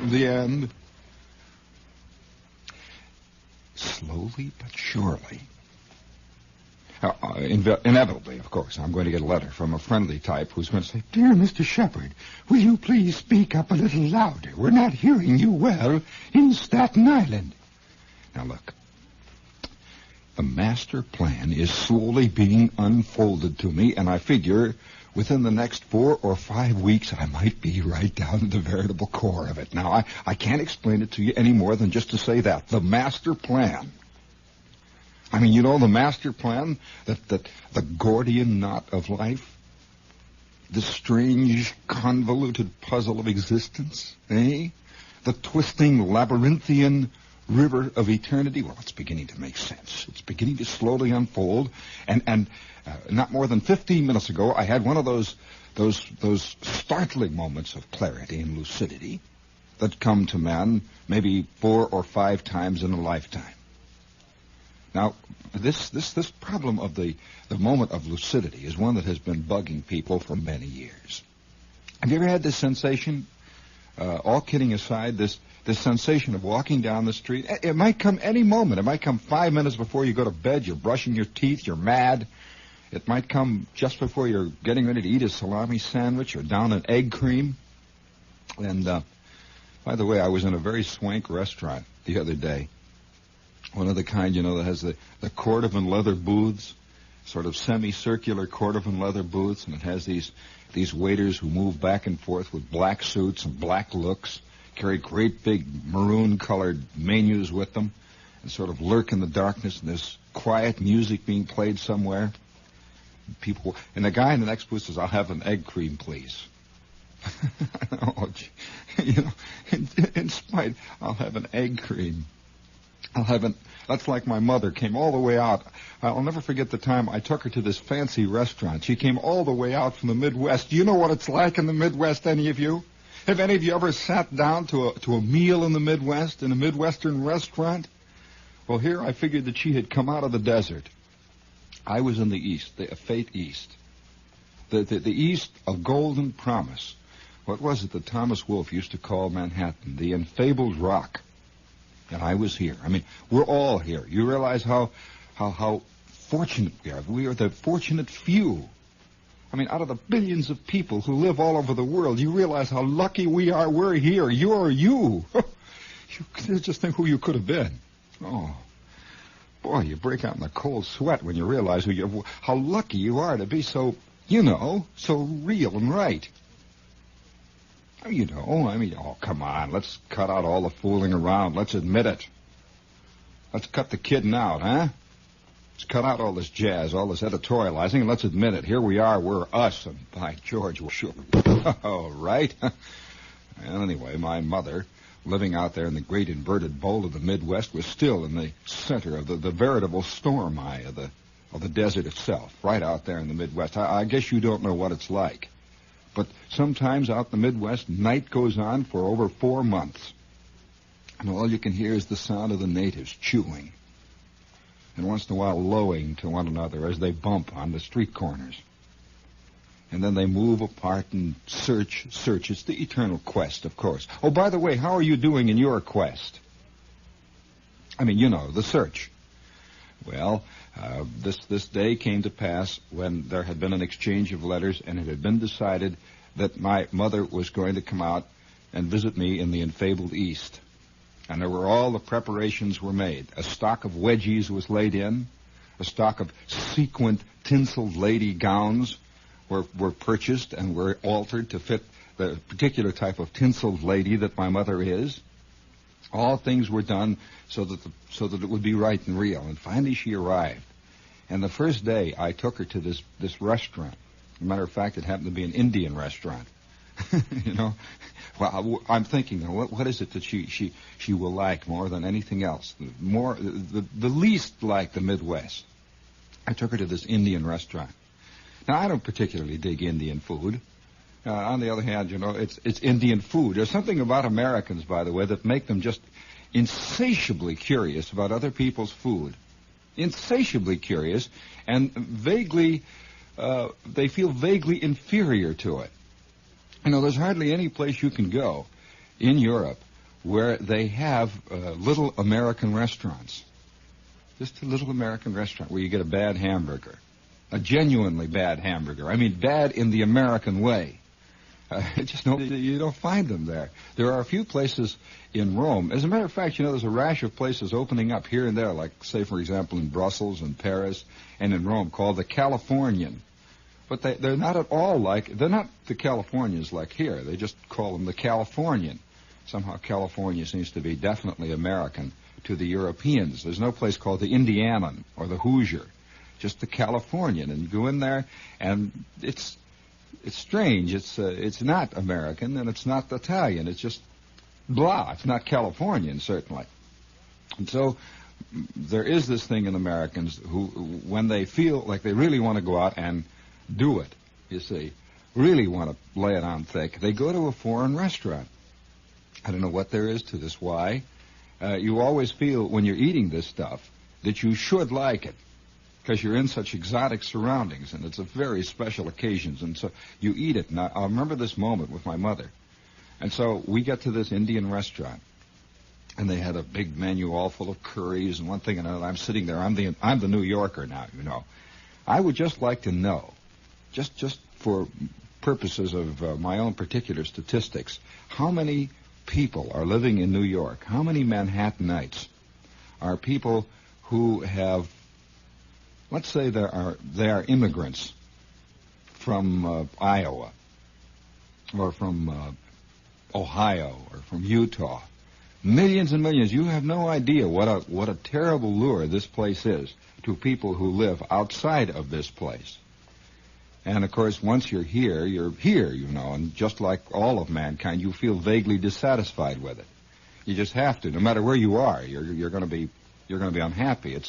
The end. Slowly but surely. Inevitably, of course, I'm going to get a letter from a friendly type who's going to say, "Dear Mr. Shepard, will you please speak up a little louder? We're not hearing you well in Staten Island." Now, look. The master plan is slowly being unfolded to me, and I figure within the next 4 or 5 weeks, I might be right down to the veritable core of it. Now, I can't explain it to you any more than just to say that. The master plan. I mean, you know, the master plan, that the Gordian knot of life, the strange, convoluted puzzle of existence, eh? The twisting, labyrinthian river of eternity. Well, it's beginning to make sense. It's beginning to slowly unfold, and not more than 15 minutes ago, I had one of those startling moments of clarity and lucidity that come to man maybe 4 or 5 times in a lifetime. Now, this problem of the moment of lucidity is one that has been bugging people for many years. Have you ever had this sensation, all kidding aside, this sensation of walking down the street? It might come any moment. It might come 5 minutes before you go to bed. You're brushing your teeth. You're mad. It might come just before you're getting ready to eat a salami sandwich or down an egg cream. And, by the way, I was in a very swank restaurant the other day. One of the kind, you know, that has the cordovan leather booths, sort of semicircular cordovan leather booths, and it has these waiters who move back and forth with black suits and black looks, carry great big maroon-colored menus with them, and sort of lurk in the darkness, and there's quiet music being played somewhere. And the guy in the next booth says, "I'll have an egg cream, please." Oh, you know, in spite, I'll have an egg cream. That's like my mother came all the way out. I'll never forget the time I took her to this fancy restaurant. She came all the way out from the Midwest. Do you know what it's like in the Midwest, any of you? Have any of you ever sat down to a meal in the Midwest, in a Midwestern restaurant? Well, here I figured that she had come out of the desert. I was in the East, the effete East. The East of golden promise. What was it that Thomas Wolfe used to call Manhattan? The enfeebled rock. And I was here. I mean, we're all here. You realize how fortunate we are. We are the fortunate few. I mean, out of the billions of people who live all over the world, you realize how lucky we are. We're here. You're you. You just think who you could have been. Oh, boy, you break out in a cold sweat when you realize how lucky you are to be so, so real and right. Oh, come on, let's cut out all the fooling around. Let's admit it. Let's cut the kidding out, huh? Let's cut out all this jazz, all this editorializing, and let's admit it. Here we are, we're us, and by George, we're sure. All right. Well, anyway, my mother, living out there in the great inverted bowl of the Midwest, was still in the center of the veritable storm eye of the desert itself, right out there in the Midwest. I guess you don't know what it's like. But sometimes out in the Midwest, night goes on for over 4 months. And all you can hear is the sound of the natives chewing. And once in a while lowing to one another as they bump on the street corners. And then they move apart and search. It's the eternal quest, of course. Oh, by the way, how are you doing in your quest? I mean, the search. Well, this day came to pass when there had been an exchange of letters, and it had been decided that my mother was going to come out and visit me in the enfeebled East. And all the preparations were made. A stock of wedgies was laid in. A stock of sequined, tinseled lady gowns were purchased and were altered to fit the particular type of tinseled lady that my mother is. All things were done so that it would be right and real. And finally she arrived. And the first day I took her to this restaurant. As a matter of fact, it happened to be an Indian restaurant. Well, I'm thinking, what is it that she will like more than anything else? The least like the Midwest. I took her to this Indian restaurant. Now, I don't particularly dig Indian food. On the other hand, it's Indian food. There's something about Americans, by the way, that make them just insatiably curious about other people's food. Insatiably curious and vaguely they feel vaguely inferior to it. You know, there's hardly any place you can go in Europe where they have little American restaurants. Just a little American restaurant where you get a bad hamburger. A genuinely bad hamburger. I mean, bad in the American way. You don't find them there. There are a few places in Rome. As a matter of fact, you know, there's a rash of places opening up here and there, like, say, for example, in Brussels and Paris and in Rome, called the Californian. But they're not at all like, they're not the Californians like here. They just call them the Californian. Somehow California seems to be definitely American to the Europeans. There's no place called the Indianan or the Hoosier, just the Californian. And you go in there, and it's strange. It's not American, and it's not Italian. It's just blah. It's not Californian, certainly. And so there is this thing in Americans who, when they feel like they really want to go out and do it, you see, really want to lay it on thick, they go to a foreign restaurant. I don't know what there is to this. Why? You always feel when you're eating this stuff that you should like it, because you're in such exotic surroundings, and it's a very special occasions, and so you eat it. And I remember this moment with my mother. And so we get to this Indian restaurant, and they had a big menu all full of curries and one thing and another. I'm sitting there. I'm the New Yorker now, you know. I would just like to know, just for purposes of my own particular statistics, how many people are living in New York? How many Manhattanites are people who have, let's say they are immigrants from Iowa or from Ohio or from Utah? Millions and millions. You have no idea what a terrible lure this place is to people who live outside of this place. And, of course, once you're here, you know, and just like all of mankind, you feel vaguely dissatisfied with it. You just have to. No matter where you are, you're going to be unhappy.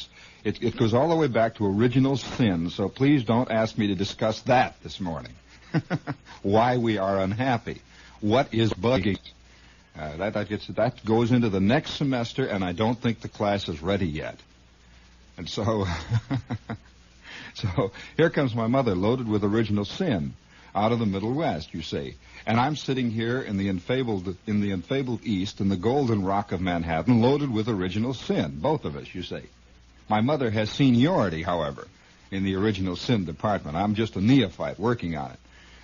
It goes all the way back to original sin, so please don't ask me to discuss that this morning. Why we are unhappy. What is bugging? That goes into the next semester, and I don't think the class is ready yet. And so... So here comes my mother, loaded with original sin, out of the Middle West, you see. And I'm sitting here in the enfeebled East, in the golden rock of Manhattan, loaded with original sin, both of us, you see. My mother has seniority, however, in the original sin department. I'm just a neophyte working on it.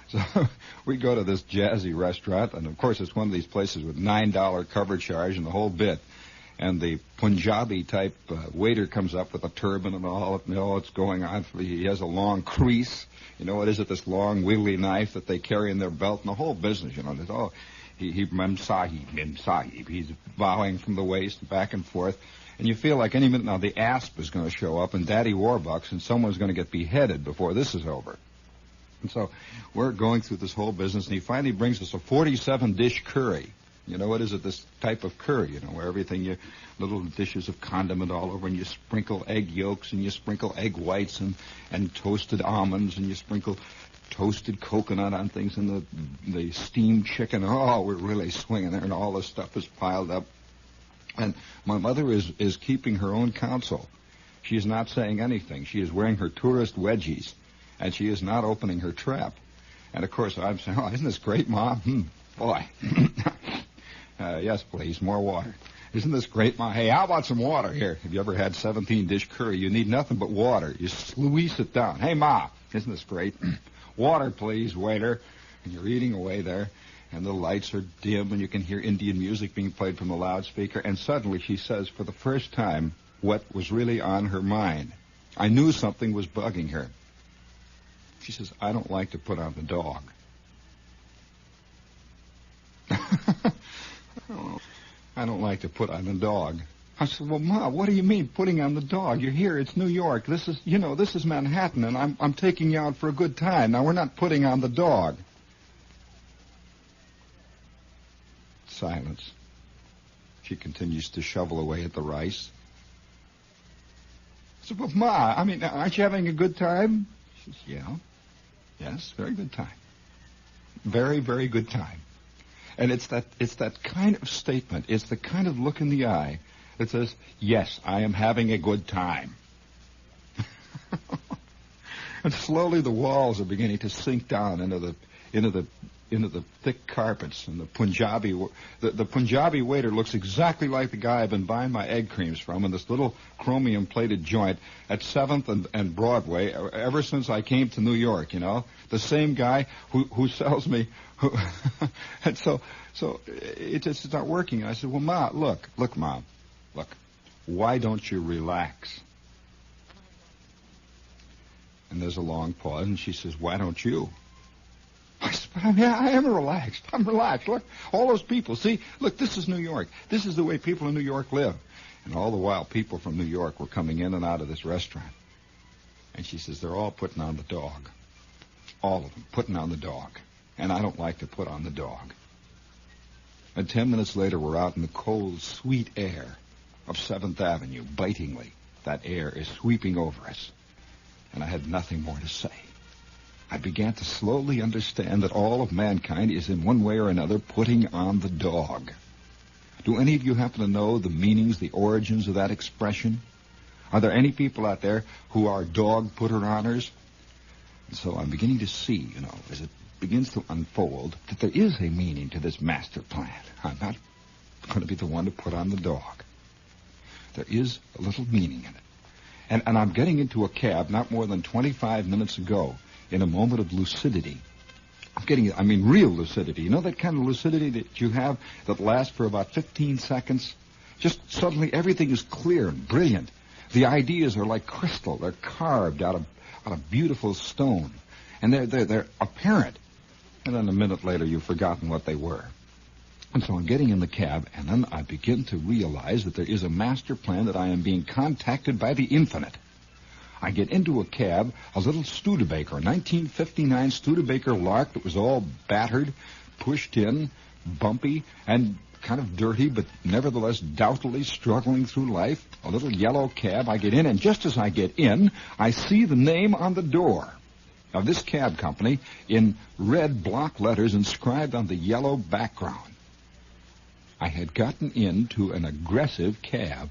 So we go to this jazzy restaurant, and of course it's one of these places with $9 cover charge and the whole bit. And the Punjabi-type waiter comes up with a turban and all. You know, it's going on. He has a long crease. You know, what is it, this long wiggly knife that they carry in their belt and the whole business, you know. Mem Sahib. He's bowing from the waist back and forth. And you feel like any minute now the ASP is going to show up and Daddy Warbucks and someone's going to get beheaded before this is over. And so we're going through this whole business, and he finally brings us a 47-dish curry. You know, what is it, this type of curry, you know, where everything, little dishes of condiment all over, and you sprinkle egg yolks, and you sprinkle egg whites, and toasted almonds, and you sprinkle toasted coconut on things, and the steamed chicken. Oh, we're really swinging there, and all this stuff is piled up. And my mother is keeping her own counsel. She is not saying anything. She is wearing her tourist wedgies, and she is not opening her trap. And, of course, I'm saying, oh, isn't this great, Mom? Boy. Yes, please, more water. Isn't this great, Mom? Hey, how about some water here? Have you ever had 17-dish curry? You need nothing but water. You squeeze it down. Hey, Ma, isn't this great? Water, please, waiter. And you're eating away there, and the lights are dim, and you can hear Indian music being played from the loudspeaker, and suddenly she says for the first time what was really on her mind. I knew something was bugging her. She says, I don't like to put on the dog. I don't like to put on the dog. I said, well, Ma, what do you mean putting on the dog? You're here. It's New York. This is Manhattan, and I'm taking you out for a good time. Now, we're not putting on the dog. Silence. She continues to shovel away at the rice. I said, well, Ma, I mean, aren't you having a good time? She says, yeah. Yes, very good time. Very, very good time. And it's that kind of statement, it's the kind of look in the eye that says, yes, I am having a good time. And slowly the walls are beginning to sink down into the thick carpets. And the Punjabi waiter looks exactly like the guy I've been buying my egg creams from in this little chromium-plated joint at 7th and Broadway ever since I came to New York, you know. The same guy who sells me. And so it just not working. And I said, well, Ma, look, Mom, why don't you relax? And there's a long pause, and she says, why don't you? I said, but I am relaxed. I'm relaxed. Look, all those people. See, look, this is New York. This is the way people in New York live. And all the while, people from New York were coming in and out of this restaurant. And she says, they're all putting on the dog. All of them putting on the dog. And I don't like to put on the dog. And 10 minutes later, we're out in the cold, sweet air of 7th Avenue, bitingly. That air is sweeping over us. And I had nothing more to say. I began to slowly understand that all of mankind is in one way or another putting on the dog. Do any of you happen to know the meanings, the origins of that expression? Are there any people out there who are dog putter-oners? And so I'm beginning to see, you know, as it begins to unfold, that there is a meaning to this master plan. I'm not going to be the one to put on the dog. There is a little meaning in it. And I'm getting into a cab not more than 25 minutes ago in a moment of lucidity. Real lucidity. You know that kind of lucidity that you have that lasts for about 15 seconds? Just suddenly everything is clear and brilliant. The ideas are like crystal. They're carved out of beautiful stone. And they're apparent. And then a minute later, you've forgotten what they were. And so I'm getting in the cab, and then I begin to realize that there is a master plan, that I am being contacted by the infinite. I get into a cab, a little Studebaker, a 1959 Studebaker Lark that was all battered, pushed in, bumpy, and kind of dirty, but nevertheless doubtfully struggling through life. A little yellow cab. I get in, and just as I get in, I see the name on the door of this cab company in red block letters inscribed on the yellow background. I had gotten into an aggressive cab.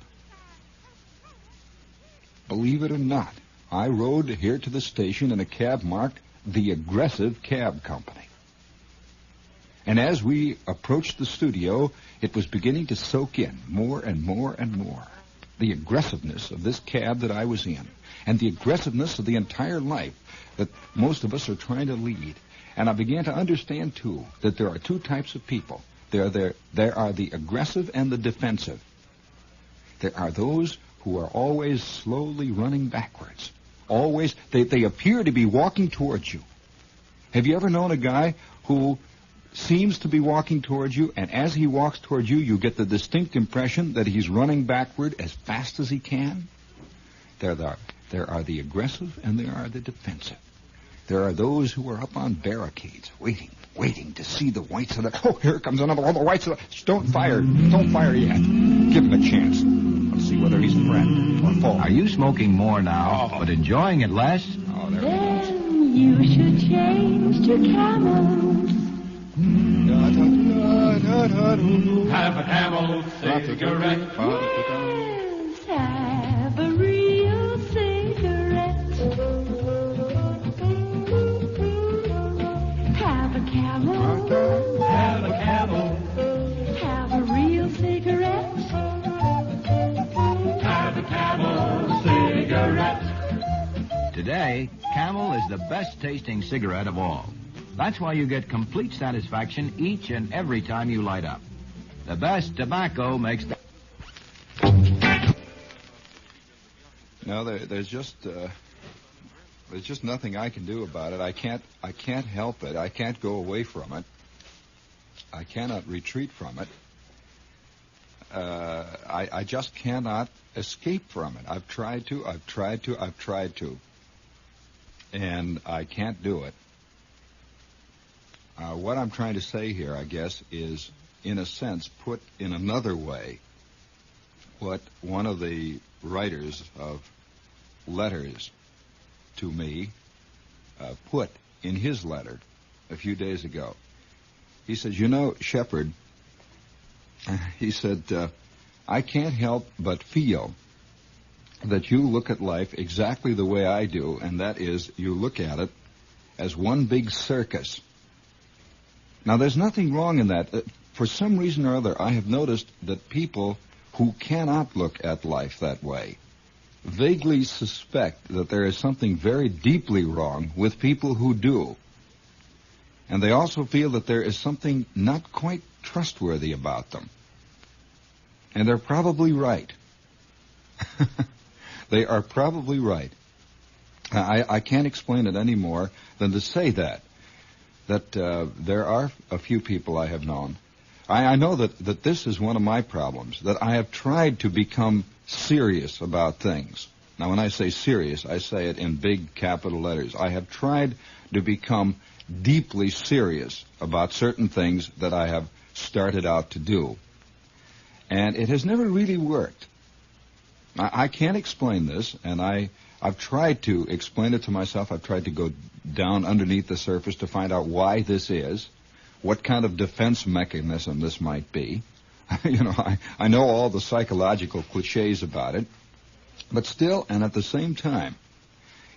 Believe it or not, I rode here to the station in a cab marked the Aggressive Cab Company. And as we approached the studio, it was beginning to soak in more and more and more. The aggressiveness of this cab that I was in, and the aggressiveness of the entire life that most of us are trying to lead. And I began to understand, too, that there are two types of people. There are the aggressive and the defensive. There are those who are always slowly running backwards. Always, they appear to be walking towards you. Have you ever known a guy who seems to be walking towards you, and as he walks towards you, you get the distinct impression that he's running backward as fast as he can? There are the aggressive and there are the defensive. There are those who are up on barricades, waiting to see the whites of the... Oh, here comes another one. The whites of the... Don't fire yet. Give him a chance. Let's see whether he's a friend or foe. Are you smoking more now, but enjoying it less? Oh, there he goes. Then you should change to Camel. Have a Camel cigarette. Yes, have a real cigarette. Have a Camel. Have a Camel. Have a real cigarette. Have a Camel cigarette. Today, Camel is the best-tasting cigarette of all. That's why you get complete satisfaction each and every time you light up. The best tobacco makes... No, there's just nothing I can do about it. I can't help it. I can't go away from it. I cannot retreat from it. I just cannot escape from it. I've tried to. And I can't do it. What I'm trying to say here, I guess, is, in a sense, put in another way what one of the writers of letters to me put in his letter a few days ago. He said, you know, Shepard, he said, I can't help but feel that you look at life exactly the way I do, and that is you look at it as one big circus. Now, there's nothing wrong in that. For some reason or other, I have noticed that people who cannot look at life that way vaguely suspect that there is something very deeply wrong with people who do. And they also feel that there is something not quite trustworthy about them. And they're probably right. They are probably right. I can't explain it any more than to say that there are a few people I have known. I know that this is one of my problems, that I have tried to become serious about things. Now, when I say serious, I say it in big capital letters. I have tried to become deeply serious about certain things that I have started out to do. And it has never really worked. I can't explain this, and I've tried to explain it to myself. I've tried to go down underneath the surface to find out why this is, what kind of defense mechanism this might be. I know all the psychological cliches about it, but still, and at the same time,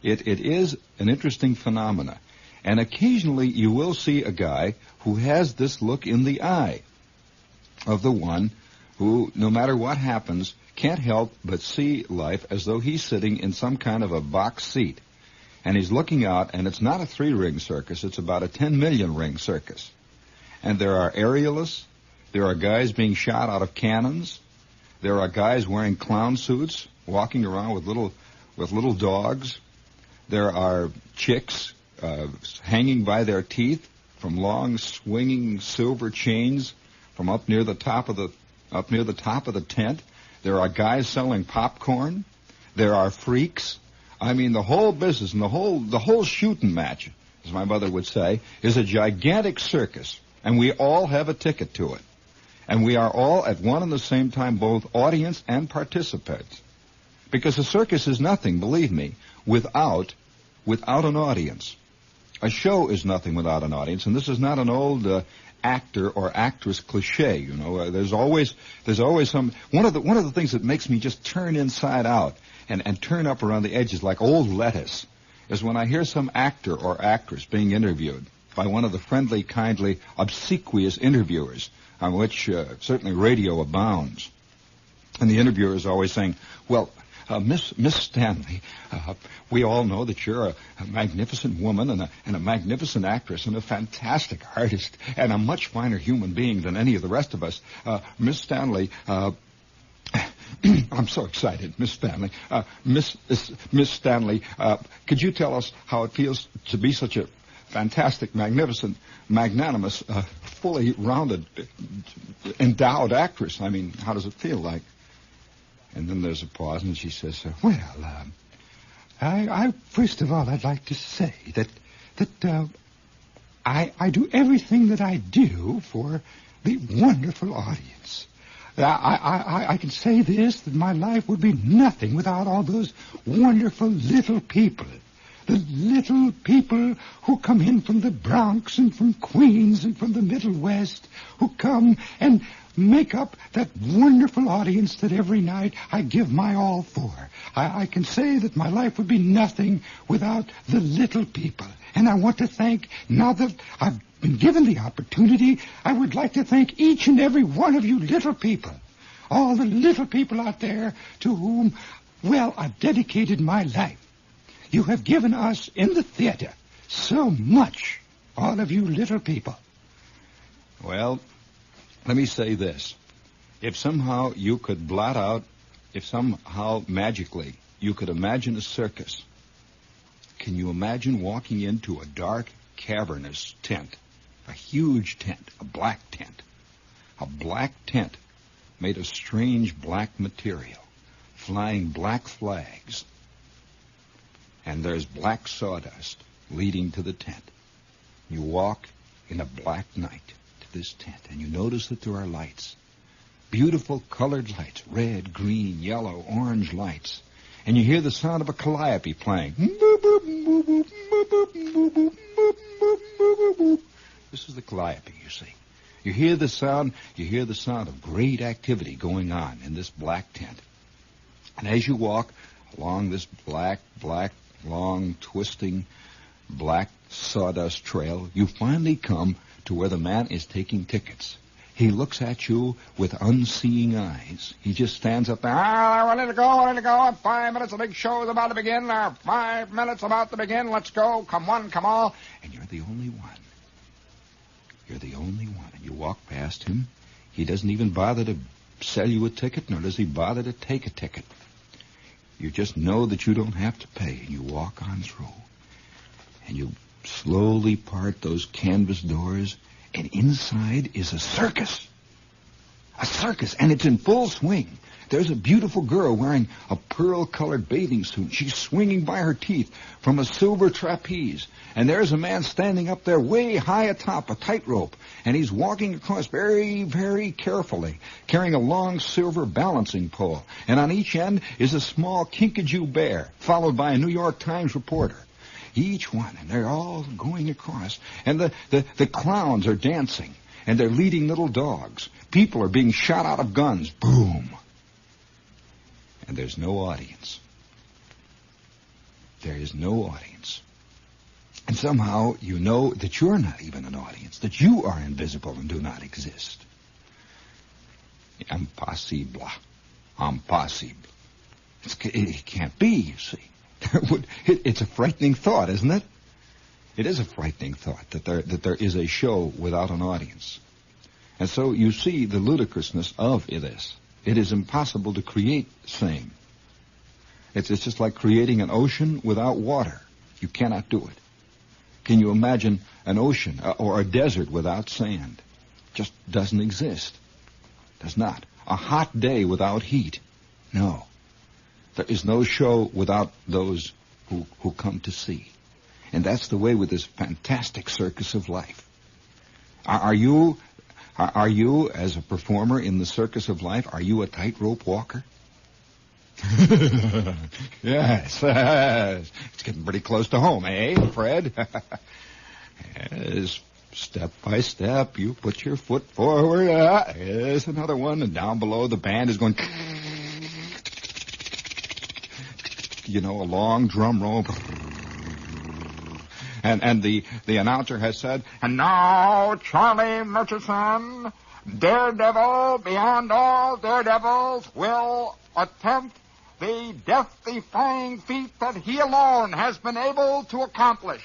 it is an interesting phenomena. And occasionally you will see a guy who has this look in the eye of the one who, no matter what happens, can't help but see life as though he's sitting in some kind of a box seat. And he's looking out, and it's not a 3-ring circus, it's about a 10 million ring circus. And there are aerialists, there are guys being shot out of cannons, there are guys wearing clown suits, walking around with little dogs, there are chicks hanging by their teeth from long swinging silver chains from up near the top of the tent. There are guys selling popcorn. There are freaks. I mean, the whole business and the whole shooting match, as my mother would say, is a gigantic circus, and we all have a ticket to it. And we are all at one and the same time both audience and participants. Because a circus is nothing, believe me, without an audience. A show is nothing without an audience, and this is not an old actor or actress cliche. There's always some one of the things that makes me just turn inside out and turn up around the edges like old lettuce is when I hear some actor or actress being interviewed by one of the friendly, kindly, obsequious interviewers, on which certainly radio abounds. And the interviewer is always saying, well, Miss Stanley, we all know that you're a magnificent woman and a magnificent actress and a fantastic artist and a much finer human being than any of the rest of us. Miss Stanley, I'm so excited, Miss Stanley. Miss Stanley, could you tell us how it feels to be such a fantastic, magnificent, magnanimous, fully rounded, endowed actress? I mean, how does it feel like? And then there's a pause, and she says, well, I first of all, I'd like to say that I do everything that I do for the wonderful audience. I can say this, that my life would be nothing without all those wonderful little people. The little people who come in from the Bronx and from Queens and from the Middle West, who come and make up that wonderful audience that every night I give my all for. I can say that my life would be nothing without the little people. And I want to thank, now that I've been given the opportunity, I would like to thank each and every one of you little people. All the little people out there to whom, well, I've dedicated my life. You have given us in the theater so much, all of you little people. Well, let me say this. If somehow you could blot out, if somehow magically you could imagine a circus, can you imagine walking into a dark, cavernous tent, a huge tent, a black tent made of strange black material, flying black flags, and there's black sawdust leading to the tent. You walk in a black night this tent, and you notice that there are lights, beautiful colored lights, red, green, yellow, orange lights, and you hear the sound of a calliope playing. This is the calliope, you see. You hear the sound of great activity going on in this black tent. And as you walk along this black, long, twisting, black sawdust trail, you finally come to where the man is taking tickets. He looks at you with unseeing eyes. He just stands up there. Ready to go. 5 minutes, the big show is about to begin. 5 minutes about to begin. Let's go. Come one, come all. And you're the only one. You're the only one. And you walk past him. He doesn't even bother to sell you a ticket, nor does he bother to take a ticket. You just know that you don't have to pay, and you walk on through. And you slowly part those canvas doors, and inside is a circus. A circus, and it's in full swing. There's a beautiful girl wearing a pearl-colored bathing suit. She's swinging by her teeth from a silver trapeze. And there's a man standing up there way high atop a tightrope. And he's walking across very, very carefully, carrying a long silver balancing pole. And on each end is a small kinkajou bear, followed by a New York Times reporter. Each one, and they're all going across. And the clowns are dancing, and they're leading little dogs. People are being shot out of guns. Boom. And there's no audience. There is no audience. And somehow you know that you're not even an audience, that you are invisible and do not exist. Impossible. Impossible. It can't be, you see. It's a frightening thought, isn't it? It is a frightening thought that there is a show without an audience. And so you see the ludicrousness of this. It is impossible to create same. It's just like creating an ocean without water. You cannot do it. Can you imagine an ocean or a desert without sand? Just doesn't exist. Does not. A hot day without heat? No. There is no show without those who come to see. And that's the way with this fantastic circus of life. Are you, as a performer in the circus of life, are you a tightrope walker? Yes. It's getting pretty close to home, eh, Fred? Yes. Step by step, you put your foot forward. Here's another one. And down below, the band is going... You know, a long drum roll. And the announcer has said, and now Charlie Murchison, daredevil beyond all daredevils, will attempt the death-defying feat that he alone has been able to accomplish.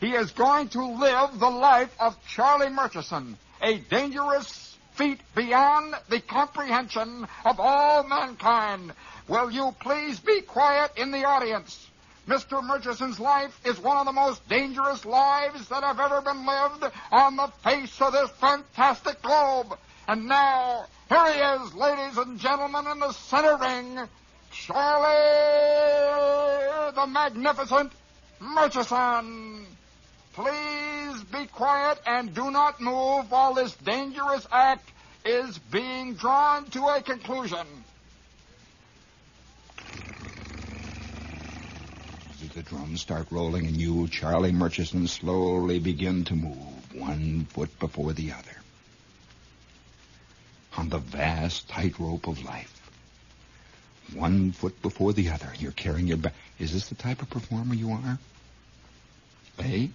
He is going to live the life of Charlie Murchison, a dangerous feat beyond the comprehension of all mankind. Will you please be quiet in the audience? Mr. Murchison's life is one of the most dangerous lives that have ever been lived on the face of this fantastic globe. And now, here he is, ladies and gentlemen, in the center ring, Charlie the Magnificent Murchison. Please be quiet and do not move while this dangerous act is being drawn to a conclusion. The drums start rolling, and you, Charlie Murchison, slowly begin to move, one foot before the other, on the vast tightrope of life. One foot before the other, and you're carrying your back. Is this the type of performer you are? Eh?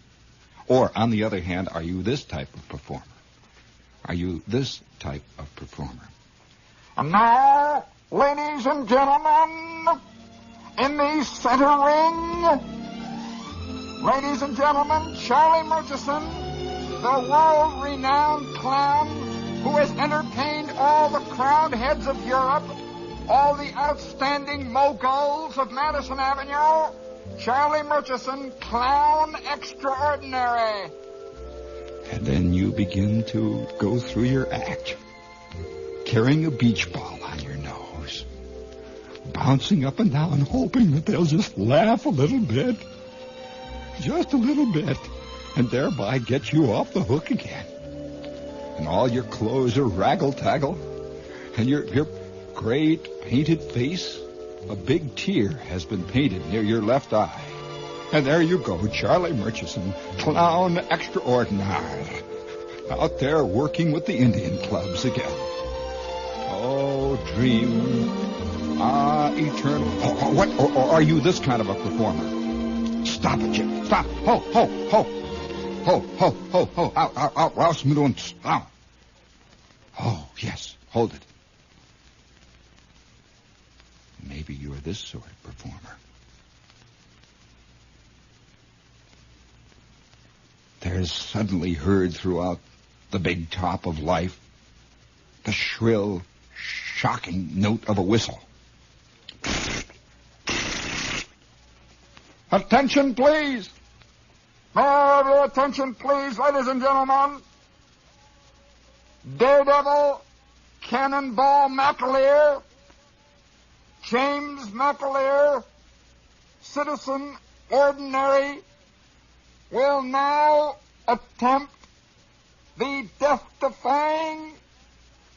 Or, on the other hand, are you this type of performer? Are you this type of performer? And now, ladies and gentlemen, in the center ring, ladies and gentlemen, Charlie Murchison, the world-renowned clown who has entertained all the crowned heads of Europe, all the outstanding moguls of Madison Avenue, Charlie Murchison, clown extraordinary. And then you begin to go through your act, carrying a beach ball on your nose, bouncing up and down, hoping that they'll just laugh a little bit, just a little bit, and thereby get you off the hook again. And all your clothes are raggle-taggle, and your great painted face, a big tear has been painted near your left eye. And there you go, Charlie Murchison, clown extraordinaire, out there working with the Indian clubs again. Oh, dream Eternal. What? Or are you this kind of a performer? Stop it, Jim. Stop. Ho, ho, ho. Ho, ho, ho, ho. Out. Raus mit uns. Out. Oh, yes. Hold it. Maybe you're this sort of performer. There's suddenly heard throughout the big top of life the shrill, shocking note of a whistle. Attention, please. May I have your attention, please, ladies and gentlemen? Daredevil, Cannonball McAleer, James McAleer, citizen ordinary, will now attempt the death-defying,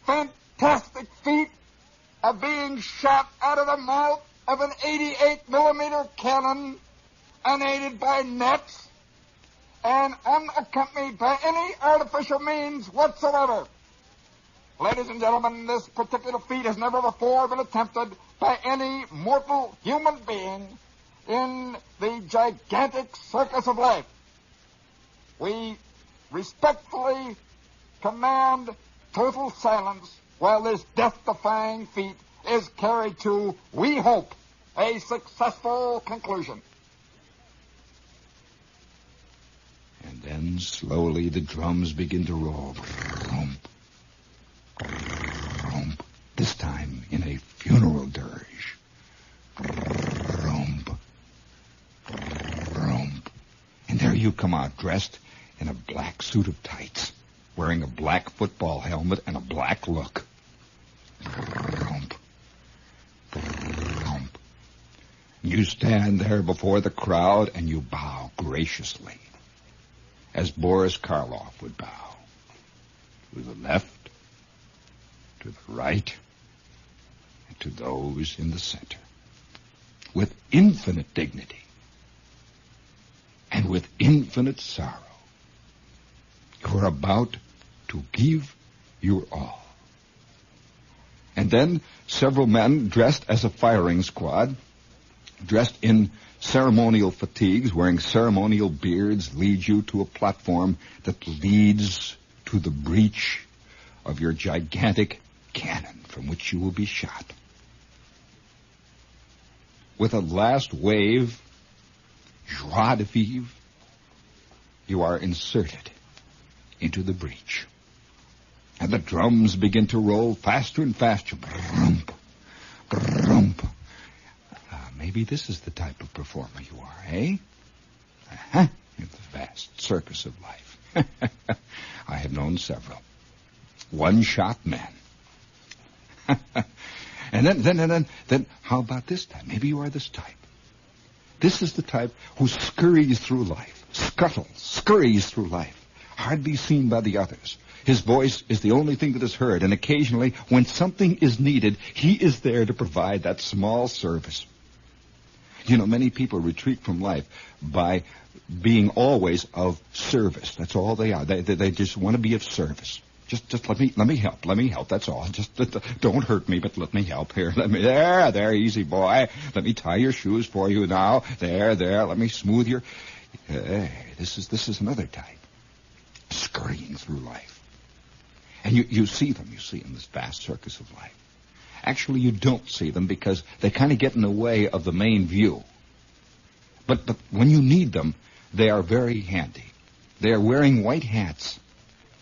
fantastic feat of being shot out of the mouth of an 88-millimeter cannon, unaided by nets, and unaccompanied by any artificial means whatsoever. Ladies and gentlemen, this particular feat has never before been attempted by any mortal human being in the gigantic circus of life. We respectfully command total silence while this death-defying feat is carried to, we hope, a successful conclusion. And then slowly the drums begin to roll. This time in a funeral dirge. And there you come out dressed in a black suit of tights, wearing a black football helmet and a black look. You stand there before the crowd and you bow graciously, as Boris Karloff would bow, to the left, to the right, and to those in the center, with infinite dignity and with infinite sorrow. You're about to give your all. And then several men dressed as a firing squad, dressed in ceremonial fatigues, wearing ceremonial beards, lead you to a platform that leads to the breech of your gigantic cannon from which you will be shot. With a last wave, joie de vivre, you are inserted into the breach. And the drums begin to roll faster and faster. Grump, grump. Maybe this is the type of performer you are, eh? Uh-huh. In the vast circus of life. I have known several. One-shot men. And then, how about this type? Maybe you are this type. This is the type who scurries through life, scurries through life, hardly seen by the others. His voice is the only thing that is heard, and occasionally, when something is needed, he is there to provide that small service. You know, many people retreat from life by being always of service. That's all they are. They just want to be of service. Just let me help. That's all. Just don't hurt me, but let me help here. There, easy boy. Let me tie your shoes for you now. There. Let me smooth your. Hey, this is another type, scurrying through life, and you see them. You see in this vast circus of life. Actually, you don't see them because they kind of get in the way of the main view. But when you need them, they are very handy. They are wearing white hats,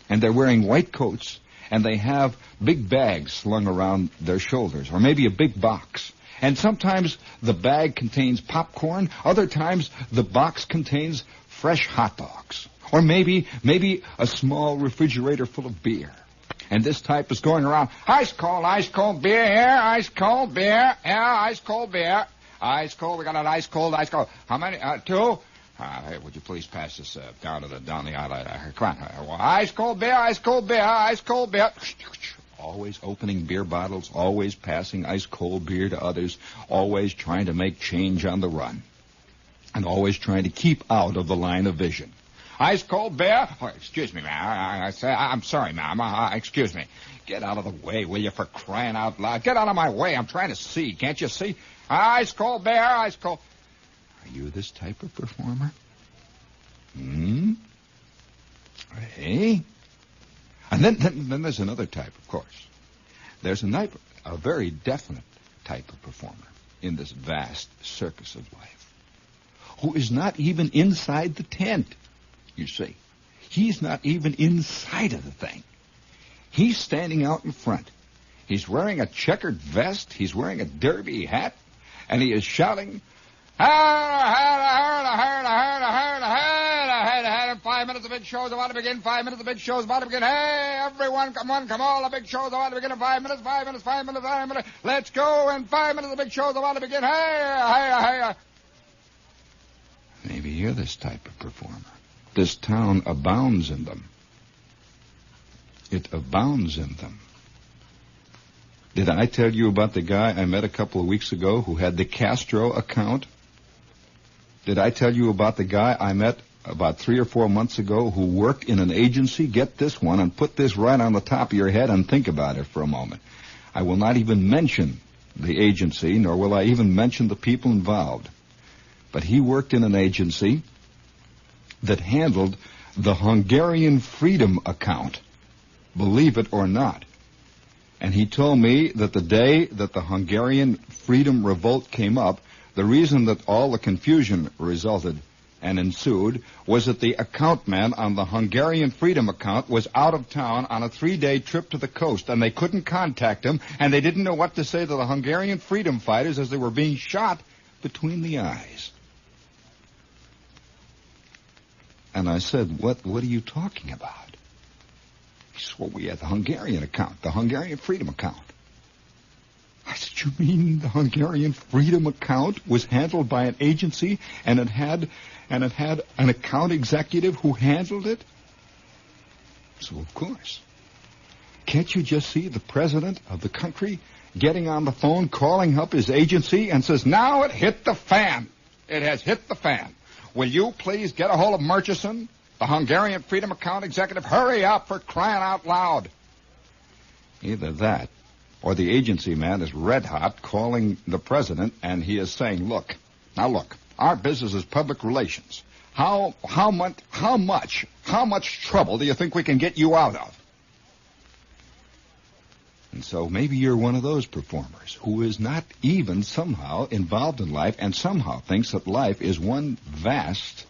and they're wearing white coats, and they have big bags slung around their shoulders, or maybe a big box. And sometimes the bag contains popcorn. Other times the box contains fresh hot dogs, or maybe a small refrigerator full of beer. And this type is going around, ice cold beer here, ice cold beer, yeah, ice cold beer, ice cold, we got an ice cold. How many? 2? Hey, would you please pass this down the aisle? Come on. Ice cold beer. Always opening beer bottles, always passing ice cold beer to others, always trying to make change on the run, and always trying to keep out of the line of vision. Ice cold beer? Oh, excuse me, ma'am. I'm sorry, ma'am. Excuse me. Get out of the way, will you, for crying out loud? Get out of my way. I'm trying to see. Can't you see? Ice cold beer, ice cold. Are you this type of performer? Hey? And then there's another type, of course. There's a very definite type of performer in this vast circus of life who is not even inside the tent, you see. He's not even inside of the thing. He's standing out in front. He's wearing a checkered vest. He's wearing a derby hat. And he is shouting, 5 minutes of big shows about to begin. 5 minutes of big shows about to begin. Hey, everyone, come on, come on. The big show's about to begin in 5 minutes, 5 minutes, 5 minutes, 5 minutes. Let's go. And 5 minutes of big show's about to begin. Hey. Maybe you're this type of performer. This town abounds in them. It abounds in them. Did I tell you about the guy I met a couple of weeks ago who had the Castro account? Did I tell you about the guy I met about 3 or 4 months ago who worked in an agency? Get this one and put this right on the top of your head and think about it for a moment. I will not even mention the agency, nor will I even mention the people involved. But he worked in an agency that handled the Hungarian Freedom account, believe it or not. And he told me that the day that the Hungarian Freedom Revolt came up, the reason that all the confusion resulted and ensued was that the account man on the Hungarian Freedom account was out of town on a 3-day trip to the coast, and they couldn't contact him, and they didn't know what to say to the Hungarian freedom fighters as they were being shot between the eyes. And I said, what are you talking about? He said, well, we had the Hungarian account, the Hungarian Freedom account. I said, you mean the Hungarian Freedom account was handled by an agency and it had an account executive who handled it? So, of course. Can't you just see the president of the country getting on the phone, calling up his agency and says, now it hit the fan. It has hit the fan. Will you please get a hold of Murchison, the Hungarian Freedom account executive? Hurry up, for crying out loud. Either that, or the agency man is red hot calling the president, and he is saying, look, our business is public relations. How much trouble do you think we can get you out of? And so maybe you're one of those performers who is not even somehow involved in life and somehow thinks that life is one vast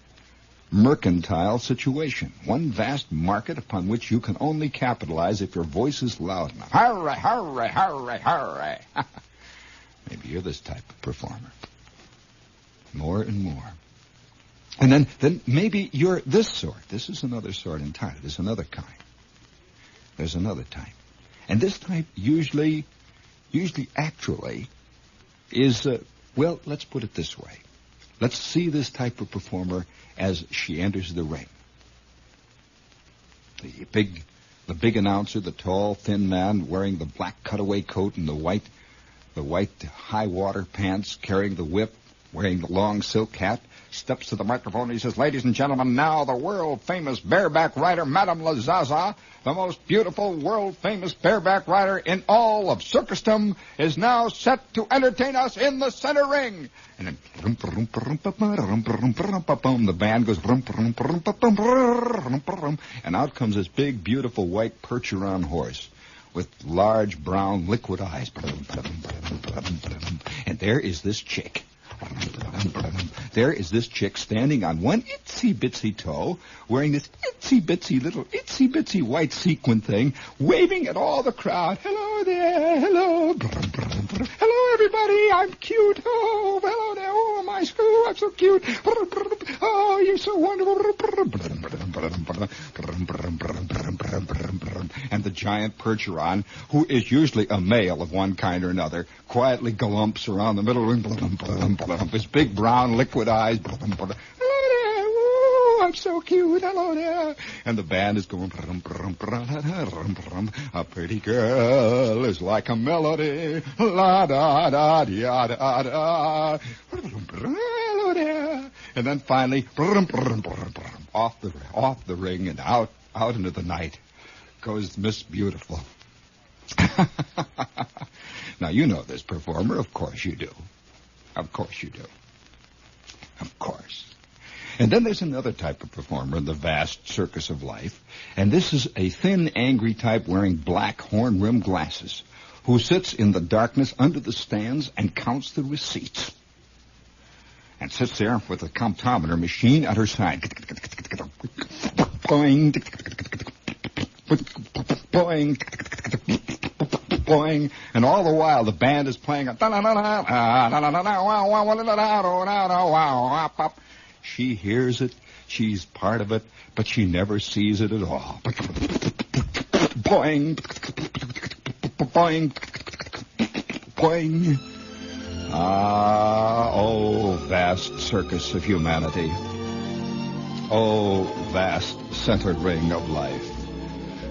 mercantile situation, one vast market upon which you can only capitalize if your voice is loud enough. Hurray, hurray, hurray, hurray. Maybe you're this type of performer. More and more. And then maybe you're this sort. This is another sort entirely. There's another kind. There's another type. And this type usually actually is, well, let's put it this way. Let's see this type of performer as she enters the ring. The big announcer, the tall, thin man wearing the black cutaway coat and the white high water pants, carrying the whip, wearing the long silk hat, steps to the microphone and he says, ladies and gentlemen, now the world-famous bareback rider, Madame Lazaza, the most beautiful world-famous bareback rider in all of circusdom, is now set to entertain us in the center ring. And then the band goes, and out comes this big, beautiful white Percheron horse with large brown liquid eyes. And there is this chick. There is this chick standing on one itsy-bitsy toe, wearing this itsy-bitsy white sequin thing, waving at all the crowd. Hello there, hello. Hello, everybody, I'm cute. Oh, hello there, oh, my school, I'm so cute. Oh, you're so wonderful. And the giant Percheron, who is usually a male of one kind or another, quietly galumps around the middle ring. His big brown liquid eyes. Hello there. Ooh, I'm so cute. Hello there. And the band is going. A pretty girl is like a melody. La da da da da da. Hello there. And then finally, off the ring and out into the night goes Miss Beautiful. Now, you know this performer. Of course you do. Of course you do. Of course. And then there's another type of performer in the vast circus of life, and this is a thin, angry type wearing black horn-rimmed glasses who sits in the darkness under the stands and counts the receipts. And sits there with the comptometer machine at her side. Boing, boing, boing, and all the while the band is playing. She hears it, she's part of it, but she never sees it at all. Boing, boing, boing. Ah, oh, vast circus of humanity. Oh, vast centered ring of life.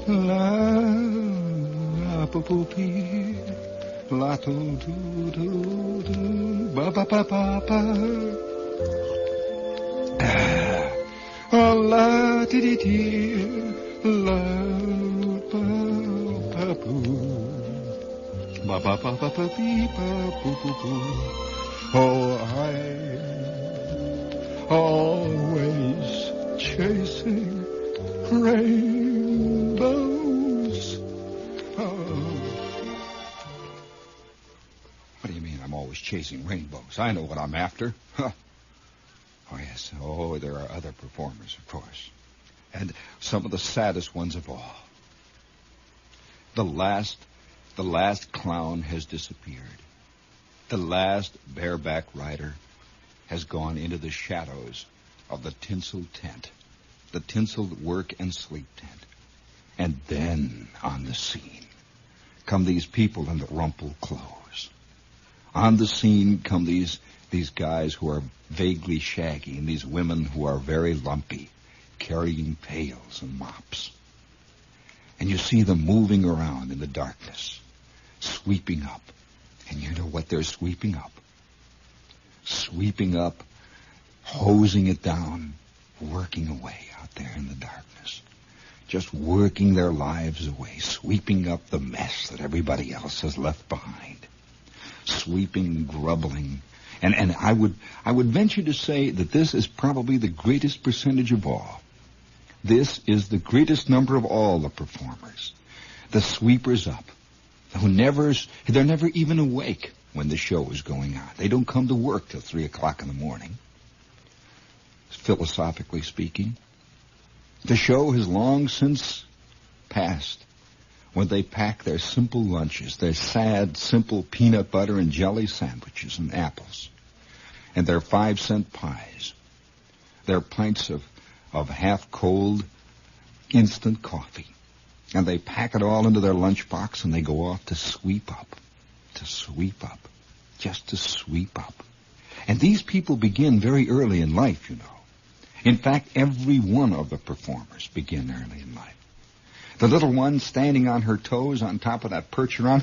La, la, boo, bee, la, do, do, do, do, ba, ba, ba, ba, ba. Ah, la, dee, dee, dee, la, ba, ba, boo. Ba, ba, ba, ba, ba, bee, ba, boo, boo, boo. Oh, I'm always chasing rainbows. Oh. What do you mean I'm always chasing rainbows? I know what I'm after. Huh. Oh, yes. Oh, there are other performers, of course. And some of the saddest ones of all. The last clown has disappeared. The last bareback rider has gone into the shadows of the tinsel tent, the tinseled work and sleep tent. And then on the scene come these people in the rumpled clothes. On the scene come these guys who are vaguely shaggy and these women who are very lumpy, carrying pails and mops. And you see them moving around in the darkness, sweeping up. And you know what they're sweeping up? Sweeping up, hosing it down, working away out there in the darkness. Just working their lives away, sweeping up the mess that everybody else has left behind. Sweeping, grubbling. And I would venture to say that this is probably the greatest percentage of all. This is the greatest number of all the performers. The sweepers up. They're never even awake when the show is going on. They don't come to work till 3 o'clock in the morning. Philosophically speaking, the show has long since passed when they pack their simple lunches, their sad, simple peanut butter and jelly sandwiches and apples, and their 5-cent pies, their pints of half-cold instant coffee. And they pack it all into their lunchbox and they go off to sweep up, just to sweep up. And these people begin very early in life, you know. In fact, every one of the performers begin early in life. The little one standing on her toes on top of that perch around,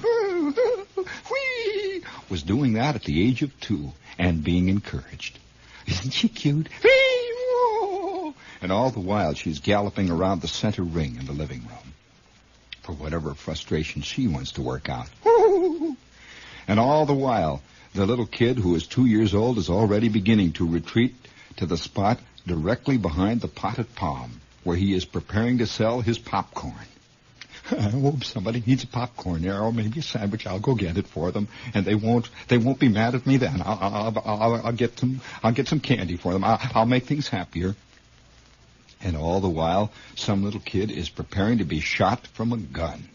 was doing that at the age of 2 and being encouraged. Isn't she cute? And all the while she's galloping around the center ring in the living room for whatever frustration she wants to work out. And all the while, the little kid who is 2 years old is already beginning to retreat to the spot directly behind the potted palm where he is preparing to sell his popcorn. Oh, somebody needs a popcorn there, or maybe a sandwich. I'll go get it for them, and they won't be mad at me then. I'll get some candy for them. I'll make things happier. And all the while, some little kid is preparing to be shot from a gun.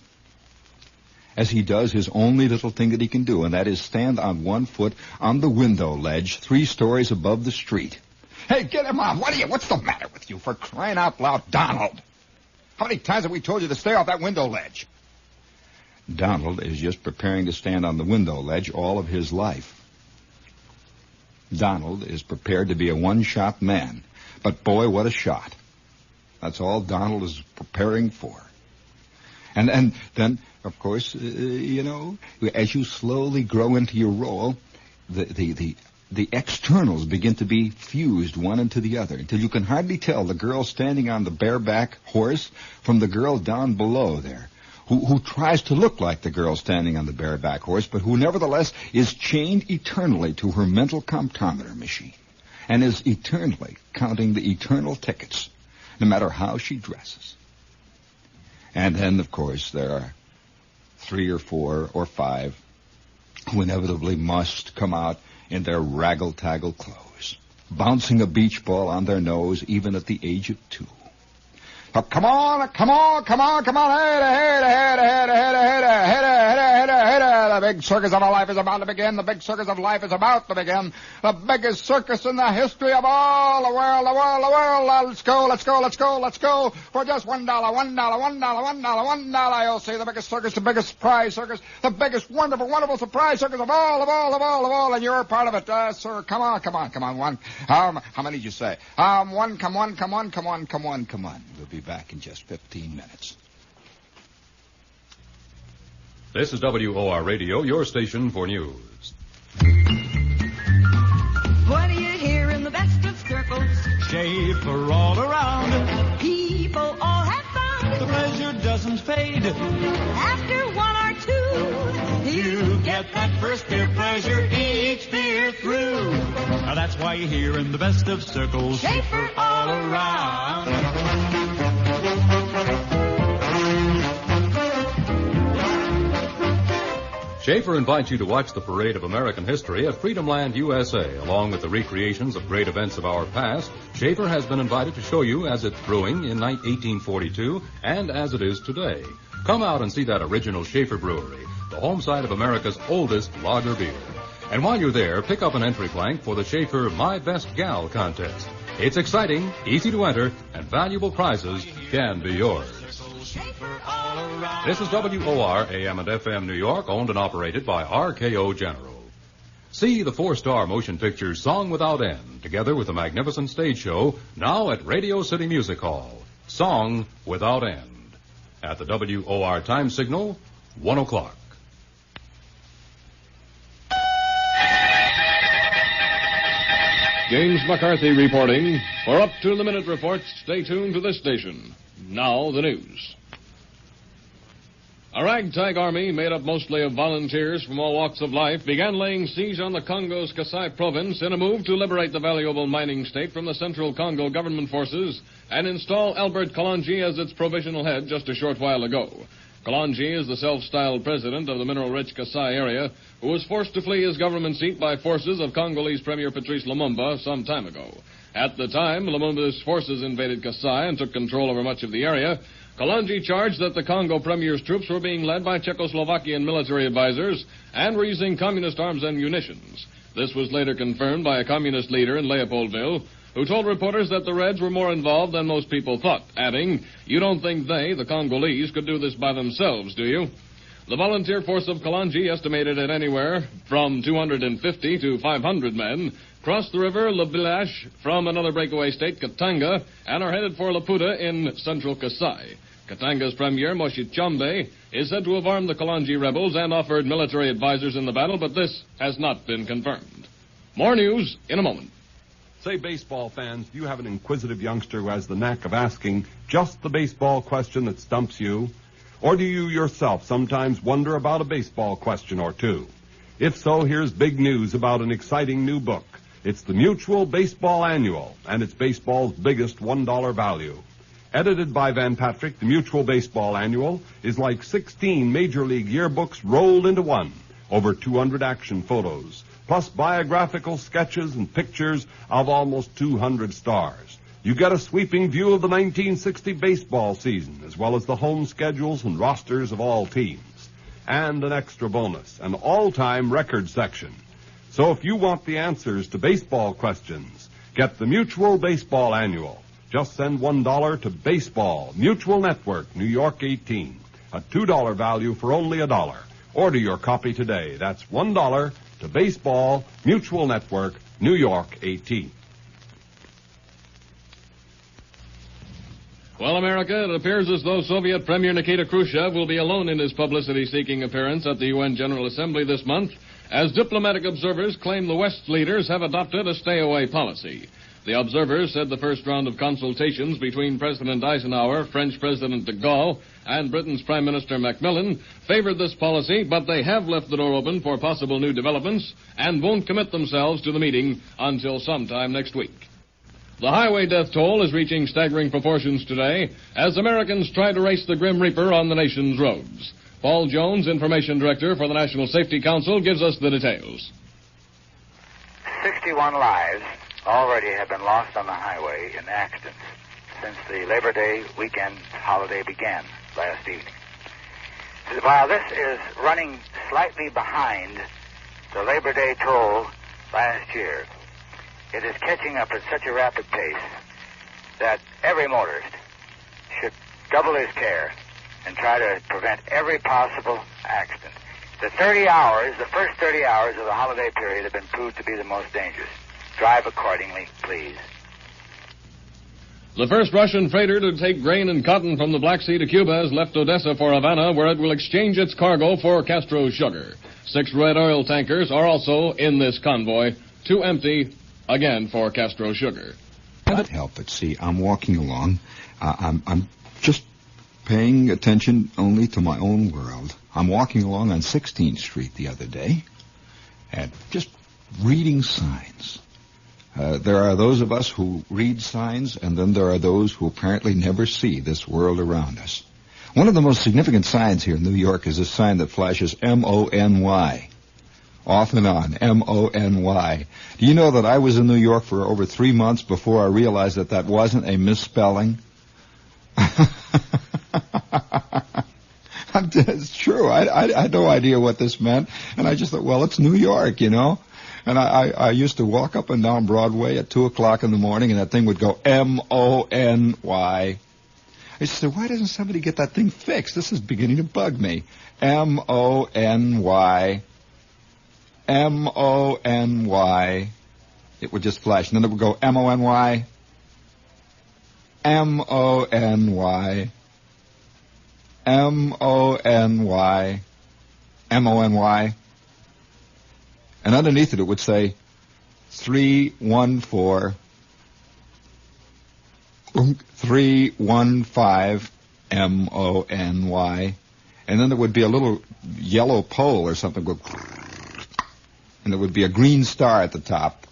As he does his only little thing that he can do, and that is stand on one foot on the window ledge 3 stories above the street. Hey, get him off! What's the matter with you, for crying out loud, Donald? How many times have we told you to stay off that window ledge? Donald is just preparing to stand on the window ledge all of his life. Donald is prepared to be a one-shot man. But boy, what a shot. That's all Donald is preparing for. And then, of course, as you slowly grow into your role, the the externals begin to be fused one into the other until you can hardly tell the girl standing on the bareback horse from the girl down below there, who tries to look like the girl standing on the bareback horse, but who nevertheless is chained eternally to her mental comptometer machine and is eternally counting the eternal tickets, no matter how she dresses. And then, of course, there are 3 or 4 or 5 who inevitably must come out in their raggle-taggle clothes, bouncing a beach ball on their nose even at the age of 2. Oh, come on, ahead. The big circus of our life is about to begin. The big circus of life is about to begin. The biggest circus in the history of all the world. Let's go. For just $1. You'll see the biggest circus, the biggest surprise circus, the biggest wonderful surprise circus of all. And you're a part of it, sir. Come on. One. How many did you say? One. Come on. We'll be back in just 15 minutes. This is WOR Radio, your station for news. What do you hear in the best of circles? Schaefer all around. People all have fun. The pleasure doesn't fade. After 1 or 2, You get that first beer pleasure each beer through. Now that's why you hear in the best of circles. Schaefer all around. Schaefer invites you to watch the parade of American history at Freedom Land, USA. Along with the recreations of great events of our past, Schaefer has been invited to show you as it's brewing in 1842 and as it is today. Come out and see that original Schaefer brewery, the home site of America's oldest lager beer. And while you're there, pick up an entry blank for the Schaefer My Best Gal contest. It's exciting, easy to enter, and valuable prizes can be yours. This is WOR AM and FM New York, owned and operated by RKO General. See the 4-star motion picture Song Without End, together with a magnificent stage show, now at Radio City Music Hall. Song Without End. At the WOR time signal, 1 o'clock. James McCarthy reporting. For up-to-the-minute reports, stay tuned to this station. Now, the news. A ragtag army made up mostly of volunteers from all walks of life began laying siege on the Congo's Kasai province in a move to liberate the valuable mining state from the Central Congo government forces and install Albert Kalonji as its provisional head just a short while ago. Kalonji is the self-styled president of the mineral-rich Kasai area who was forced to flee his government seat by forces of Congolese Premier Patrice Lumumba some time ago. At the time, Lumumba's forces invaded Kasai and took control over much of the area. Kalonji charged that the Congo Premier's troops were being led by Czechoslovakian military advisors and were using communist arms and munitions. This was later confirmed by a communist leader in Leopoldville who told reporters that the Reds were more involved than most people thought, adding, "You don't think they, the Congolese, could do this by themselves, do you?" The volunteer force of Kalonji, estimated at anywhere from 250 to 500 men, crossed the river Lebilash from another breakaway state, Katanga, and are headed for Laputa in central Kasai. Katanga's premier, Moshi Chambe, is said to have armed the Kalonji rebels and offered military advisors in the battle, but this has not been confirmed. More news in a moment. Say, baseball fans, do you have an inquisitive youngster who has the knack of asking just the baseball question that stumps you? Or do you yourself sometimes wonder about a baseball question or two? If so, here's big news about an exciting new book. It's the Mutual Baseball Annual, and it's baseball's biggest $1 value. Edited by Van Patrick, the Mutual Baseball Annual is like 16 Major League yearbooks rolled into one. Over 200 action photos, plus biographical sketches and pictures of almost 200 stars. You get a sweeping view of the 1960 baseball season, as well as the home schedules and rosters of all teams. And an extra bonus, an all-time record section. So if you want the answers to baseball questions, get the Mutual Baseball Annual. Just send $1 to Baseball, Mutual Network, New York 18. A $2 value for only $1. Order your copy today. That's $1 to Baseball, Mutual Network, New York 18. Well, America, it appears as though Soviet Premier Nikita Khrushchev will be alone in his publicity-seeking appearance at the UN General Assembly this month, as diplomatic observers claim the West's leaders have adopted a stay-away policy. The observers said the first round of consultations between President Eisenhower, French President de Gaulle, and Britain's Prime Minister Macmillan favored this policy, but they have left the door open for possible new developments and won't commit themselves to the meeting until sometime next week. The highway death toll is reaching staggering proportions today as Americans try to race the Grim Reaper on the nation's roads. Paul Jones, Information Director for the National Safety Council, gives us the details. 61 lives already have been lost on the highway in accidents since the Labor Day weekend holiday began last evening. While this is running slightly behind the Labor Day toll last year, it is catching up at such a rapid pace that every motorist should double his care and try to prevent every possible accident. The first 30 hours of the holiday period have been proved to be the most dangerous. Drive accordingly, please. The first Russian freighter to take grain and cotton from the Black Sea to Cuba has left Odessa for Havana, where it will exchange its cargo for Castro's sugar. 6 red oil tankers are also in this convoy, 2 empty, again for Castro's sugar. I can't help it. See, I'm walking along. I'm just paying attention only to my own world. I'm walking along on 16th Street the other day and just reading signs. There are those of us who read signs, and then there are those who apparently never see this world around us. One of the most significant signs here in New York is a sign that flashes M-O-N-Y. Off and on, M-O-N-Y. Do you know that I was in New York for over 3 months before I realized that that wasn't a misspelling? It's true. I had no idea what this meant, and I just thought, well, it's New York, you know. And I used to walk up and down Broadway at 2 o'clock in the morning, and that thing would go M-O-N-Y. I used to say, why doesn't somebody get that thing fixed? This is beginning to bug me. M-O-N-Y. M-O-N-Y. It would just flash, and then it would go M-O-N-Y. M-O-N-Y. M-O-N-Y. M-O-N-Y. And underneath it would say 314 315 M-O-N-Y. And then there would be a little yellow pole or something, and there would be a green star at the top.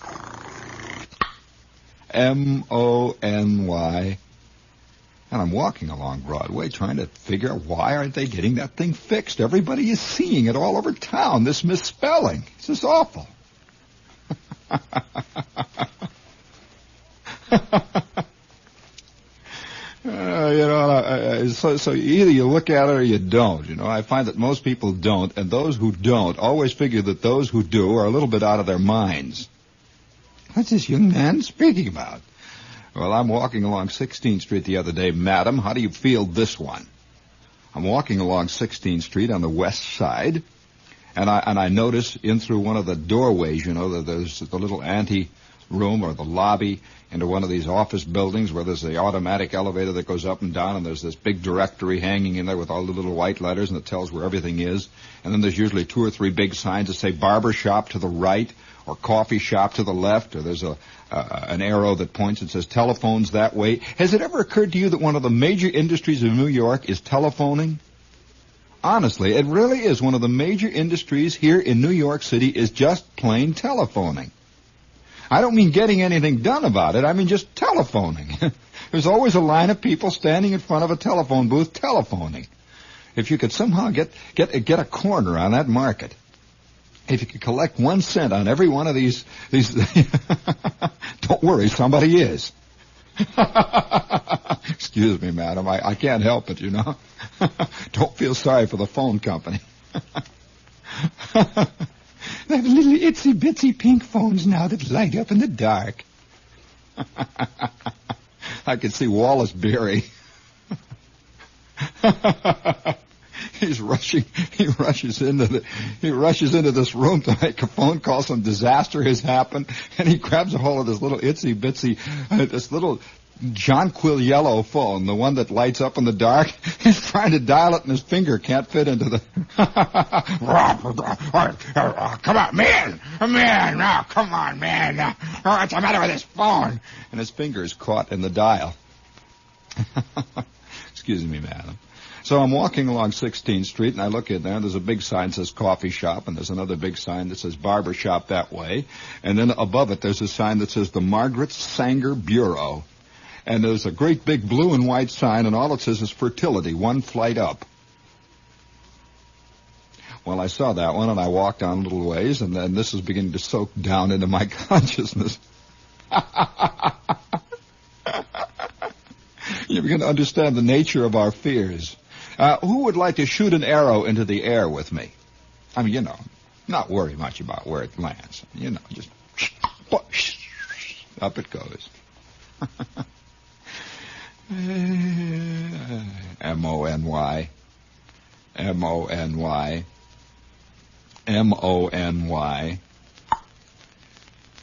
M-O-N-Y. And I'm walking along Broadway trying to figure out why aren't they getting that thing fixed. Everybody is seeing it all over town, this misspelling. It's just awful. So either you look at it or you don't. You know, I find that most people don't, and those who don't always figure that those who do are a little bit out of their minds. What's this young man speaking about? Well, I'm walking along 16th Street the other day. Madam, how do you feel this one? I'm walking along 16th Street on the west side, and I notice in through one of the doorways, you know, that there's the little ante room or the lobby into one of these office buildings where there's the automatic elevator that goes up and down, and there's this big directory hanging in there with all the little white letters, and it tells where everything is. And then there's usually 2 or 3 big signs that say barber shop to the right or coffee shop to the left, or there's an arrow that points and says telephones that way. Has it ever occurred to you that one of the major industries of New York is telephoning? Honestly, it really is. One of the major industries here in New York City is just plain telephoning. I don't mean getting anything done about it. I mean just telephoning. There's always a line of people standing in front of a telephone booth telephoning. If you could somehow get a corner on that market, if you could collect 1 cent on every one of these don't worry, somebody is. Excuse me, madam. I can't help it, you know. Don't feel sorry for the phone company. They have little itsy-bitsy pink phones now that light up in the dark. I could see Wallace Beery. He rushes into this room to make a phone call. Some disaster has happened, and he grabs a hold of this little itsy-bitsy, this little jonquil yellow phone, the one that lights up in the dark. He's trying to dial it and his finger can't fit into the... Come on, man! Now, come on, man! What's the matter with this phone? And his finger is caught in the dial. Excuse me, madam. So I'm walking along 16th Street, and I look in there, and there's a big sign that says coffee shop, and there's another big sign that says barber shop that way. And then above it, there's a sign that says the Margaret Sanger Bureau. And there's a great big blue and white sign, and all it says is fertility, 1 flight up. Well, I saw that one, and I walked down a little ways, and then this is beginning to soak down into my consciousness. You begin to understand the nature of our fears. Who would like to shoot an arrow into the air with me? I mean, not worry much about where it lands. Just up it goes. M-O-N-Y. M-O-N-Y. M-O-N-Y.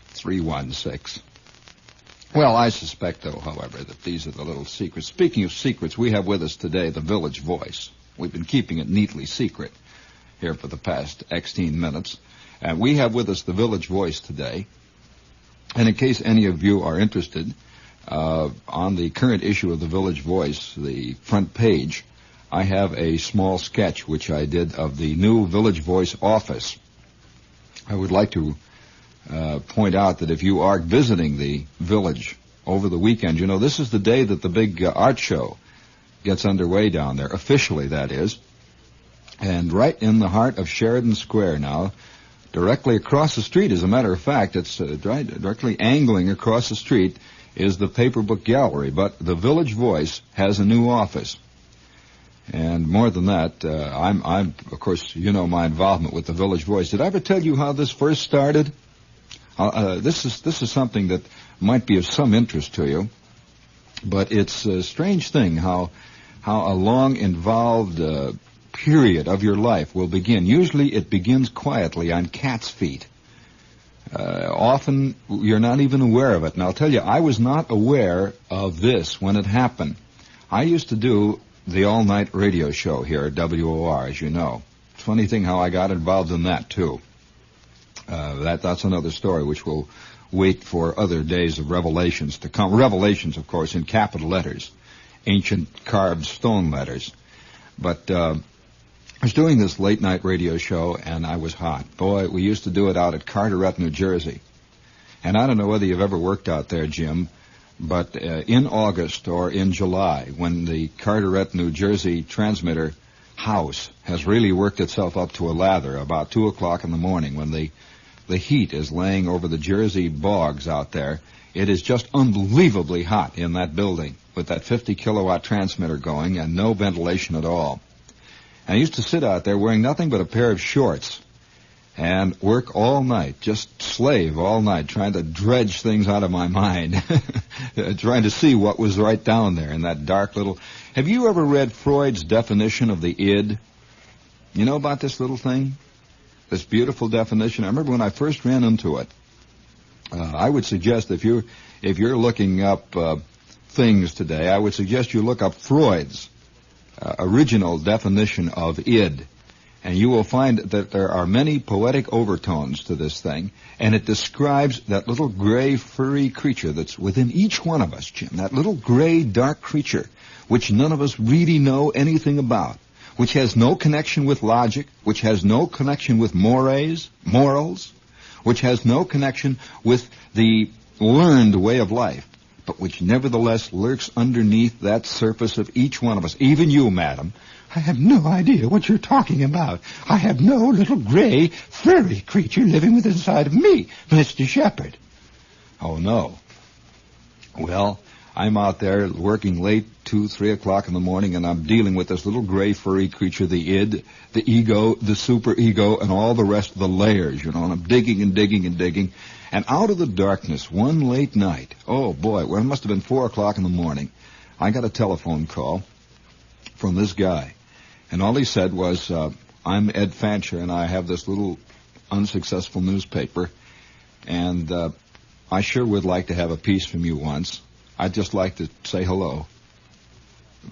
316. Well, I suspect, though, however, that these are the little secrets. Speaking of secrets, we have with us today the Village Voice. We've been keeping it neatly secret here for the past 16 minutes. And we have with us the Village Voice today. And in case any of you are interested, on the current issue of the Village Voice, the front page, I have a small sketch which I did of the new Village Voice office. I would like to point out that if you are visiting the village over the weekend, this is the day that the big art show gets underway down there, officially that is. And right in the heart of Sheridan Square now, directly across the street, as a matter of fact, it's directly angling across the street is the Paper Book Gallery. But the Village Voice has a new office. And more than that, I'm of course, my involvement with the Village Voice. Did I ever tell you how this first started? This is something that might be of some interest to you, but it's a strange thing how a long involved period of your life will begin. Usually it begins quietly on cat's feet. Often you're not even aware of it. And I'll tell you, I was not aware of this when it happened. I used to do the all-night radio show here at WOR, as you know. Funny thing how I got involved in that, too. That's another story which will wait for other days of revelations to come. Revelations, of course, in capital letters, ancient carved stone letters. But I was doing this late-night radio show, and I was hot. Boy, we used to do it out at Carteret, New Jersey. And I don't know whether you've ever worked out there, Jim, but in August or in July, when the Carteret, New Jersey transmitter house has really worked itself up to a lather, about 2 o'clock in the morning, when the heat is laying over the Jersey bogs out there, it is just unbelievably hot in that building with that 50-kilowatt transmitter going and no ventilation at all. And I used to sit out there wearing nothing but a pair of shorts and work all night, just slave all night, trying to dredge things out of my mind, trying to see what was right down there in that dark little... Have you ever read Freud's definition of the id? You know about this little thing? This beautiful definition. I remember when I first ran into it. I would suggest if you're looking up things today, I would suggest you look up Freud's original definition of id, and you will find that there are many poetic overtones to this thing, and it describes that little gray, furry creature that's within each one of us, Jim. That little gray, dark creature, which none of us really know anything about, which has no connection with logic, which has no connection with morals, which has no connection with the learned way of life, but which nevertheless lurks underneath that surface of each one of us, even you, madam. I have no idea what you're talking about. I have no little gray, furry creature living within inside of me, Mr. Shepherd. Oh, no. Well, I'm out there working late, 2, 3 o'clock in the morning, and I'm dealing with this little gray, furry creature, the id, the ego, the superego, and all the rest of the layers, and I'm digging and digging and digging. And out of the darkness, one late night, oh, boy, well, it must have been 4 o'clock in the morning, I got a telephone call from this guy. And all he said was, I'm Ed Fancher, and I have this little unsuccessful newspaper, and I sure would like to have a piece from you once. I'd just like to say hello,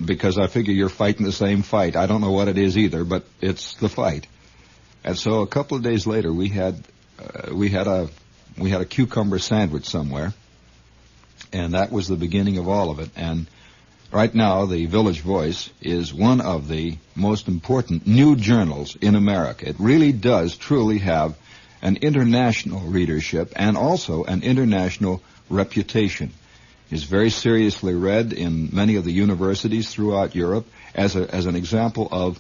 because I figure you're fighting the same fight. I don't know what it is either, but it's the fight. And so a couple of days later, we had a cucumber sandwich somewhere, and that was the beginning of all of it. And right now, the Village Voice is one of the most important new journals in America. It really does truly have an international readership and also an international reputation. It's very seriously read in many of the universities throughout Europe as an example of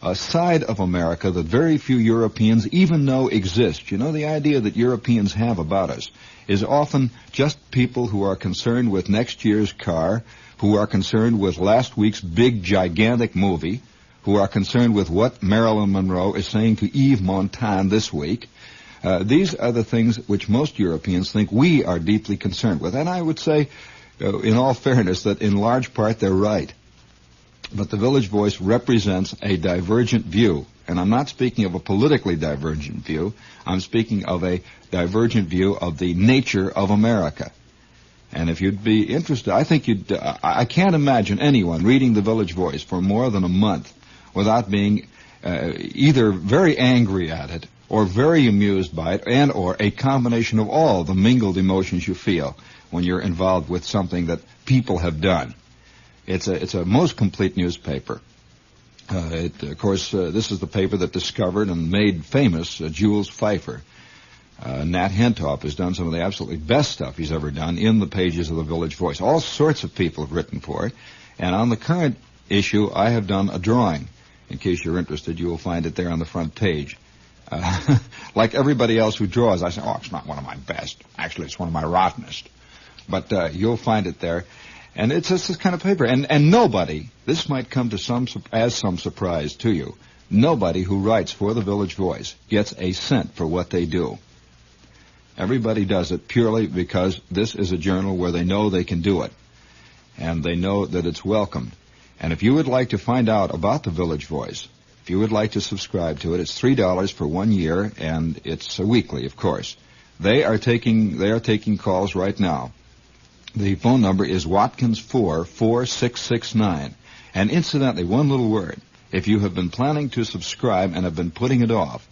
a side of America that very few Europeans even know exists. You know, the idea that Europeans have about us is often just people who are concerned with next year's car, who are concerned with last week's big, gigantic movie, who are concerned with what Marilyn Monroe is saying to Yves Montand this week. These are the things which most Europeans think we are deeply concerned with. And I would say, in all fairness, that in large part they're right. But the Village Voice represents a divergent view. And I'm not speaking of a politically divergent view. I'm speaking of a divergent view of the nature of America. And if you'd be interested, I can't imagine anyone reading the Village Voice for more than a month without being either very angry at it or very amused by it, and or a combination of all the mingled emotions you feel when you're involved with something that people have done. It's a most complete newspaper. Of course, this is the paper that discovered and made famous Jules Feiffer. Nat Hentoff has done some of the absolutely best stuff he's ever done in the pages of the Village Voice. All sorts of people have written for it. And on the current issue, I have done a drawing. In case you're interested, you will find it there on the front page. Like everybody else who draws, I say, oh, it's not one of my best. Actually, it's one of my rottenest. But you'll find it there. And it's just this kind of paper. And nobody, this might come to as some surprise to you, nobody who writes for the Village Voice gets a cent for what they do. Everybody does it purely because this is a journal where they know they can do it. And they know that it's welcomed. And if you would like to find out about the Village Voice, if you would like to subscribe to it, it's $3 for 1 year, and it's weekly, of course. They are taking calls right now. The phone number is Watkins 44669. And incidentally, one little word. If you have been planning to subscribe and have been putting it off,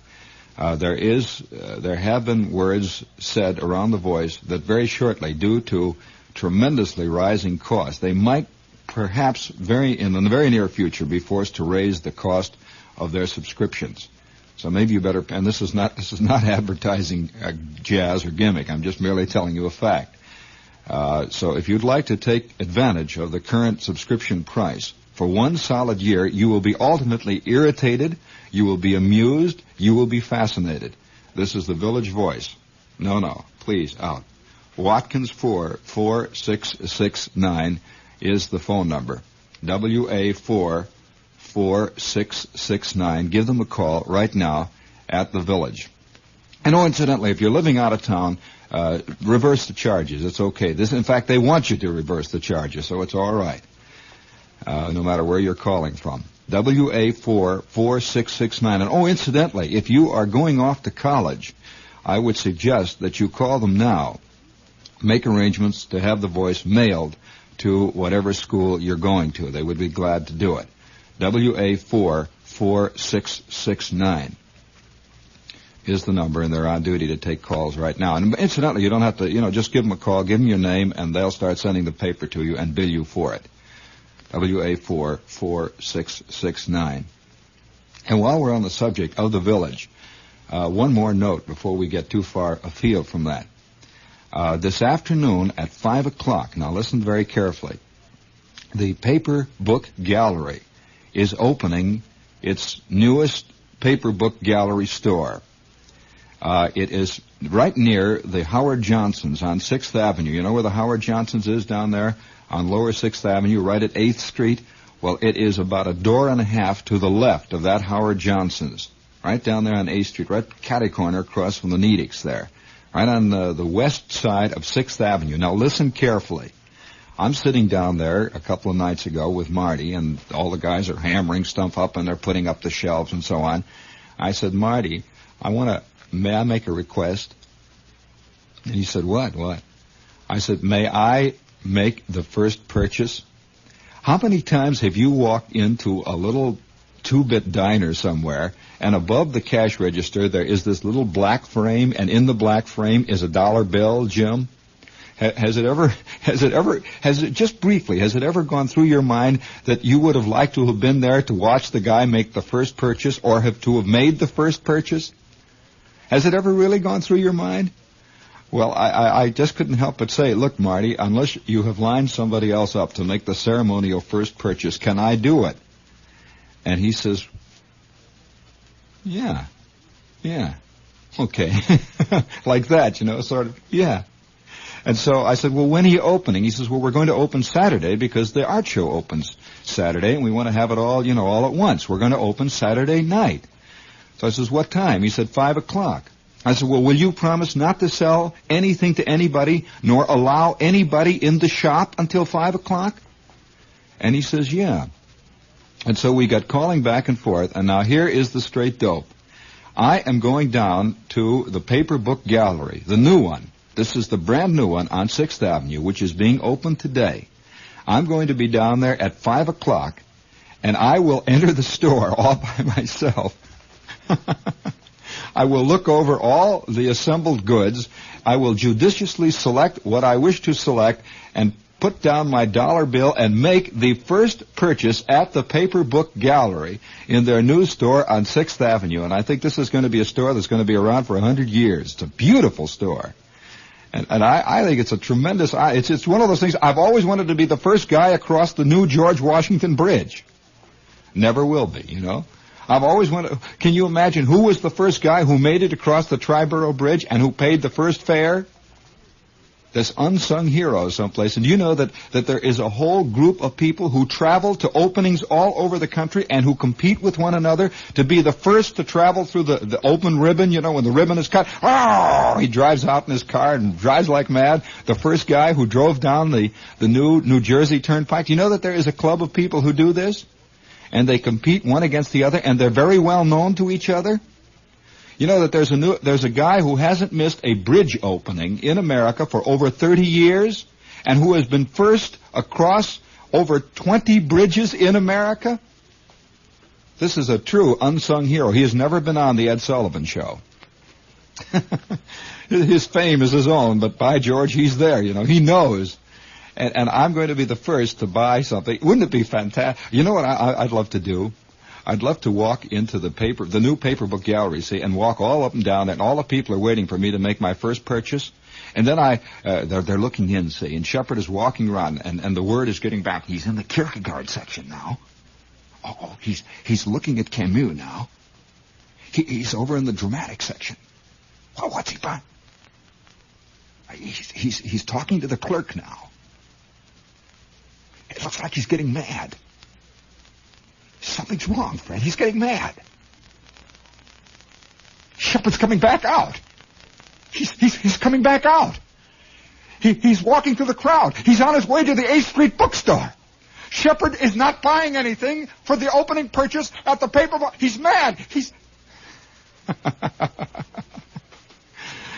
there have been words said around the Voice that very shortly, due to tremendously rising costs, they might perhaps in the very near future be forced to raise the cost of their subscriptions. So maybe you better, and this is not advertising jazz or gimmick. I'm just merely telling you a fact. So if you'd like to take advantage of the current subscription price, for 1 solid year, you will be ultimately irritated, you will be amused, you will be fascinated. This is the Village Voice. No, please, out. Watkins 44669 is the phone number. WA44669. Give them a call right now at the Village. And incidentally, if you're living out of town, reverse the charges. It's okay. In fact, they want you to reverse the charges, so it's all right. No matter where you're calling from. WA44669. And incidentally, if you are going off to college, I would suggest that you call them now. Make arrangements to have the Voice mailed to whatever school you're going to. They would be glad to do it. WA44669 is the number, and they're on duty to take calls right now. And incidentally, you don't have to, just give them a call, give them your name, and they'll start sending the paper to you and bill you for it. WA44669. And while we're on the subject of the Village, one more note before we get too far afield from that. This afternoon at 5 o'clock, now listen very carefully, the Paper Book Gallery is opening its newest paper book gallery store. It is right near the Howard Johnsons on 6th Avenue. You know where the Howard Johnsons is down there on lower 6th Avenue, right at 8th Street? Well, it is about a door and a half to the left of that Howard Johnsons, right down there on 8th Street, right catty corner across from the Nedics there, right on the west side of 6th Avenue. Now, listen carefully. I'm sitting down there a couple of nights ago with Marty, and all the guys are hammering stuff up, and they're putting up the shelves and so on. I said, Marty, may I make a request? And he said, what? I said, may I make the first purchase? How many times have you walked into a little two-bit diner somewhere, and above the cash register there is this little black frame, and in the black frame is a dollar bill, Jim? Has it ever gone through your mind that you would have liked to have been there to watch the guy make the first purchase, or to have made the first purchase? Has it ever really gone through your mind? Well, I just couldn't help but say, look, Marty, unless you have lined somebody else up to make the ceremonial first purchase, can I do it? And he says, yeah, okay. Like that, sort of, yeah. And so I said, well, when are you opening? He says, well, we're going to open Saturday because the art show opens Saturday, and we want to have it all, all at once. We're going to open Saturday night. So I says, what time? He said, 5 o'clock. I said, well, will you promise not to sell anything to anybody, nor allow anybody in the shop until 5 o'clock? And he says, yeah. And so we got calling back and forth, and now here is the straight dope. I am going down to the Paper Book Gallery, the new one. This is the brand new one on 6th Avenue, which is being opened today. I'm going to be down there at 5 o'clock, and I will enter the store all by myself. I will look over all the assembled goods. I will judiciously select what I wish to select and put down my dollar bill and make the first purchase at the Paper Book Gallery in their new store on 6th Avenue. And I think this is going to be a store that's going to be around for 100 years. It's a beautiful store. And I think it's a tremendous, it's one of those things. I've always wanted to be the first guy across the new George Washington Bridge. Never will be, I've always wanted, can you imagine who was the first guy who made it across the Triborough Bridge and who paid the first fare? This unsung hero someplace. And you know that there is a whole group of people who travel to openings all over the country and who compete with one another to be the first to travel through the open ribbon, when the ribbon is cut. Oh, he drives out in his car and drives like mad. The first guy who drove down the new New Jersey Turnpike. You know that there is a club of people who do this? And they compete one against the other, and they're very well known to each other. You know that there's a guy who hasn't missed a bridge opening in America for over 30 years, and who has been first across over 20 bridges in America? This is a true unsung hero. He has never been on the Ed Sullivan Show. His fame is his own, but by George, he's there, he knows. And I'm going to be the first to buy something. Wouldn't it be fantastic? You know what I'd love to do? I'd love to walk into the new Paper Book Gallery, and walk all up and down, and all the people are waiting for me to make my first purchase. And then they're looking in, and Shepard is walking around, and the word is getting back. He's in the Kierkegaard section now. Oh, he's looking at Camus now. He's over in the dramatic section. Well, what's he buying? He's talking to the clerk now. It looks like he's getting mad. Something's wrong, Fred. He's getting mad. Shepard's coming back out. He's coming back out. He's walking through the crowd. He's on his way to the 8th Street bookstore. Shepard is not buying anything for the opening purchase at the Paper Book. He's mad.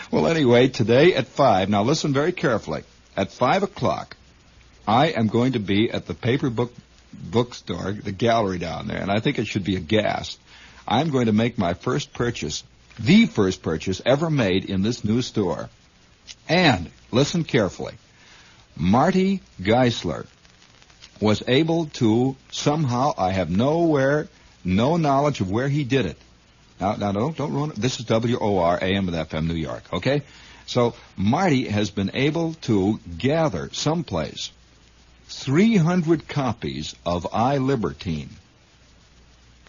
Well, anyway, today at 5, now listen very carefully. At 5 o'clock, I am going to be at the Paper Bookstore, the gallery down there, and I think it should be a gas. I'm going to make my first purchase, the first purchase ever made in this new store. And, listen carefully, Marty Geisler was able to somehow, I have no knowledge of where he did it. Now don't ruin it. This is WOR, AM and FM, New York, okay? So Marty has been able to gather someplace 300 copies of I, Libertine.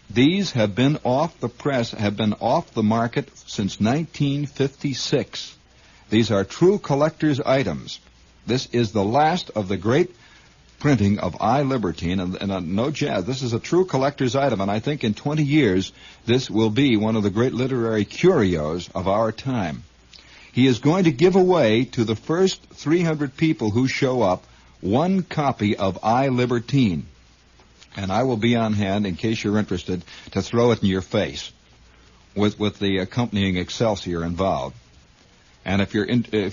These have been off the press, have been off the market since 1956. These are true collector's items. This is the last of the great printing of I, Libertine, and no jazz. This is a true collector's item, and I think in 20 years this will be one of the great literary curios of our time. He is going to give away to the first 300 people who show up one copy of I, Libertine. And I will be on hand, in case you're interested, to throw it in your face with the accompanying Excelsior involved. And if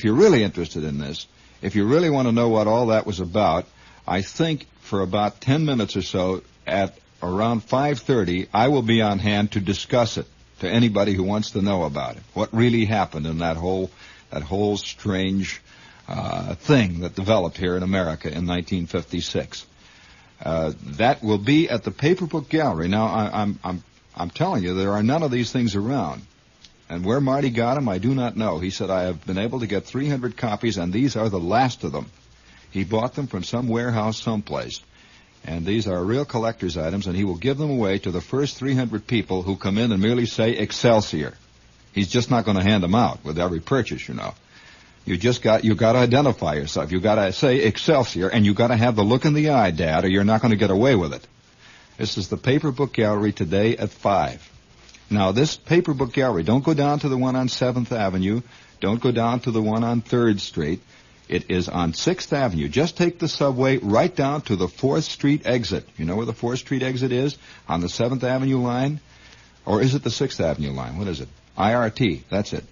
you're really interested in this, if you really want to know what all that was about, I think for about 10 minutes or so at around 5:30, I will be on hand to discuss it to anybody who wants to know about it. What really happened in that whole strange thing that developed here in America in 1956. That will be at the Paper Book Gallery. Now, I'm telling you, there are none of these things around. And where Marty got them, I do not know. He said, I have been able to get 300 copies, and these are the last of them. He bought them from some warehouse someplace. And these are real collector's items, and he will give them away to the first 300 people who come in and merely say Excelsior. He's just not going to hand them out with every purchase, you know. You got to identify yourself. You got to say Excelsior, and you got to have the look in the eye, Dad, or you're not going to get away with it. This is the Paper Book Gallery today at 5. Now, this Paper Book Gallery, don't go down to the one on 7th Avenue. Don't go down to the one on 3rd Street. It is on 6th Avenue. Just take the subway right down to the 4th Street exit. You know where the 4th Street exit is? On the 7th Avenue line? Or is it the 6th Avenue line? What is it? IRT. That's it.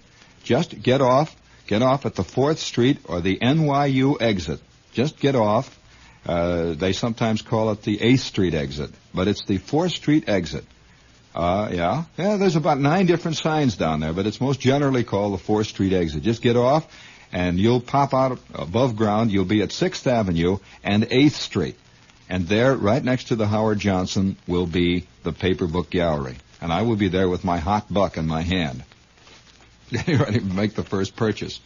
Just get off at the 4th Street or the NYU exit. Just get off. They sometimes call it the 8th Street exit, but it's the 4th Street exit. Yeah, there's about 9 different signs down there, but it's most generally called the 4th Street exit. Just get off, and you'll pop out above ground. You'll be at 6th Avenue and 8th Street. And there, right next to the Howard Johnson, will be the Paper Book Gallery. And I will be there with my hot buck in my hand, getting ready to make the first purchase.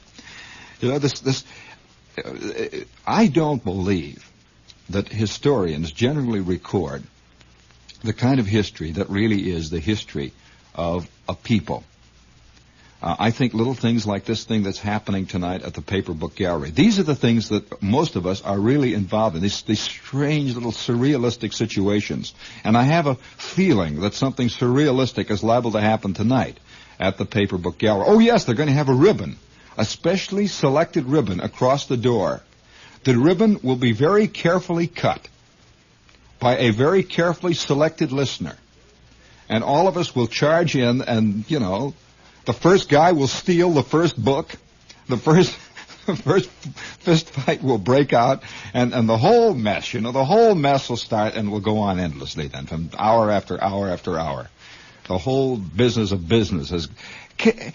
You know, I don't believe that historians generally record the kind of history that really is the history of a people. I think little things like this thing that's happening tonight at the Paper Book Gallery, these are the things that most of us are really involved in, these strange little surrealistic situations. And I have a feeling that something surrealistic is liable to happen tonight at the Paper Book Gallery. Oh, yes, they're going to have a ribbon, a specially selected ribbon across the door. The ribbon will be very carefully cut by a very carefully selected listener. And all of us will charge in and, you know, the first guy will steal the first book. The first fist fight will break out. And the whole mess, you know, the whole mess will start and will go on endlessly then from hour after hour after hour. The whole business of business is... Can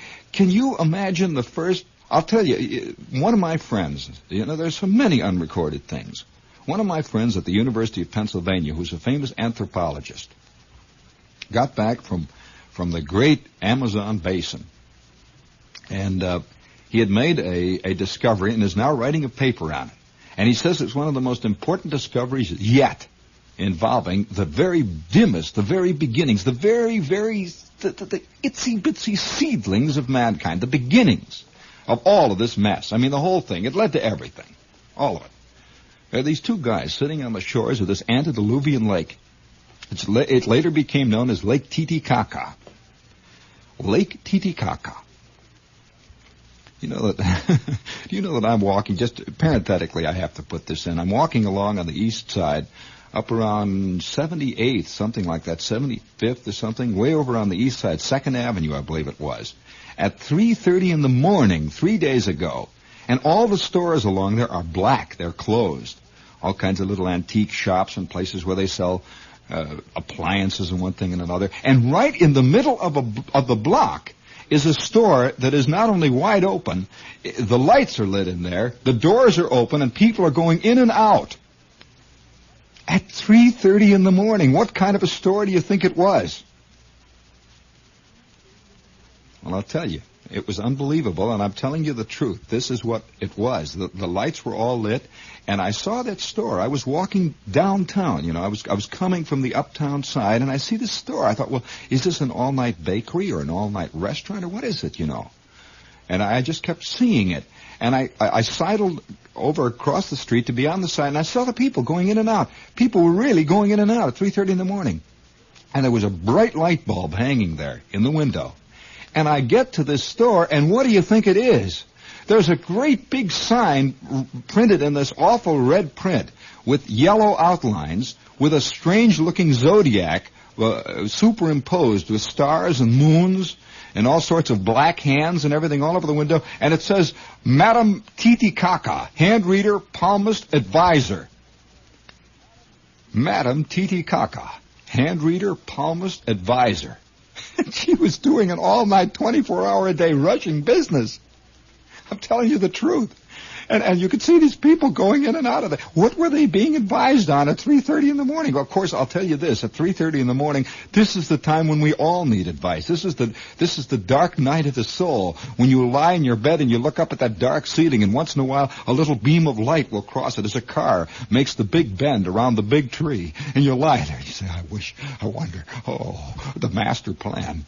you imagine the first... I'll tell you, one of my friends, you know, there's so many unrecorded things. One of my friends at the University of Pennsylvania, who's a famous anthropologist, got back from the great Amazon basin. And he had made a discovery and is now writing a paper on it. And he says it's one of the most important discoveries yet involving the very dimmest, the very beginnings, the very, very the itsy-bitsy seedlings of mankind, the beginnings of all of this mess. I mean, the whole thing. It led to everything. All of it. There are these 2 guys sitting on the shores of this antediluvian lake. It later became known as Lake Titicaca. Lake Titicaca. You know that do you know that I'm walking, just parenthetically I have to put this in, I'm walking along on the east side, up around 78th, something like that, 75th or something, way over on the east side, 2nd Avenue, I believe it was, at 3:30 in the morning, 3 days ago. And all the stores along there are black. They're closed. All kinds of little antique shops and places where they sell appliances and one thing and another. And right in the middle of the block is a store that is not only wide open, the lights are lit in there, the doors are open, and people are going in and out. At 3:30 in the morning, what kind of a store do you think it was? Well, I'll tell you. It was unbelievable, and I'm telling you the truth. This is what it was. The lights were all lit, and I saw that store. I was walking downtown. You know, I was coming from the uptown side, and I see this store. I thought, well, is this an all-night bakery or an all-night restaurant, or what is it, you know? And I just kept seeing it. And I sidled over across the street to be on the side, and I saw the people going in and out. People were really going in and out at 3:30 in the morning. And there was a bright light bulb hanging there in the window. And I get to this store, and what do you think it is? There's a great big sign printed in this awful red print with yellow outlines with a strange-looking zodiac superimposed with stars and moons and all sorts of black hands and everything all over the window. And it says, Madam Titicaca, hand reader, palmist, advisor. Madam Titicaca, hand reader, palmist, advisor. She was doing an all-night, 24-hour-a-day rushing business. I'm telling you the truth. And you could see these people going in and out of there. What were they being advised on at 3:30 in the morning? Well, of course, I'll tell you this. At 3:30 in the morning, this is the time when we all need advice. This is the dark night of the soul, when you lie in your bed and you look up at that dark ceiling, and once in a while, a little beam of light will cross it as a car makes the big bend around the big tree. And you lie there and you say, I wonder, the master plan.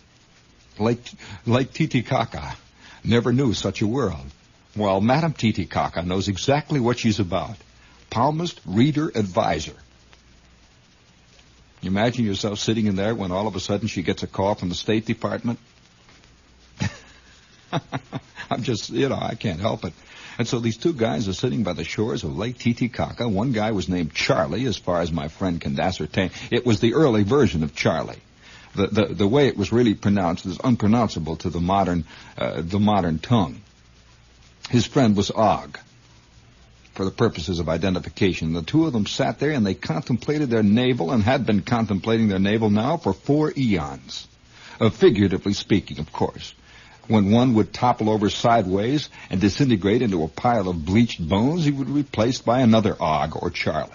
Like Titicaca never knew such a world. Well, Madam Titicaca knows exactly what she's about. Palmist, reader, advisor. You imagine yourself sitting in there when all of a sudden she gets a call from the State Department? I'm just, I can't help it. And so these two guys are sitting by the shores of Lake Titicaca. One guy was named Charlie, as far as my friend can ascertain. It was the early version of Charlie. The way it was really pronounced is unpronounceable to the modern tongue. His friend was Og, for the purposes of identification. The two of them sat there and they contemplated their navel, and had been contemplating their navel now for 4 eons. Figuratively speaking, of course. When one would topple over sideways and disintegrate into a pile of bleached bones, he would be replaced by another Og or Charlie.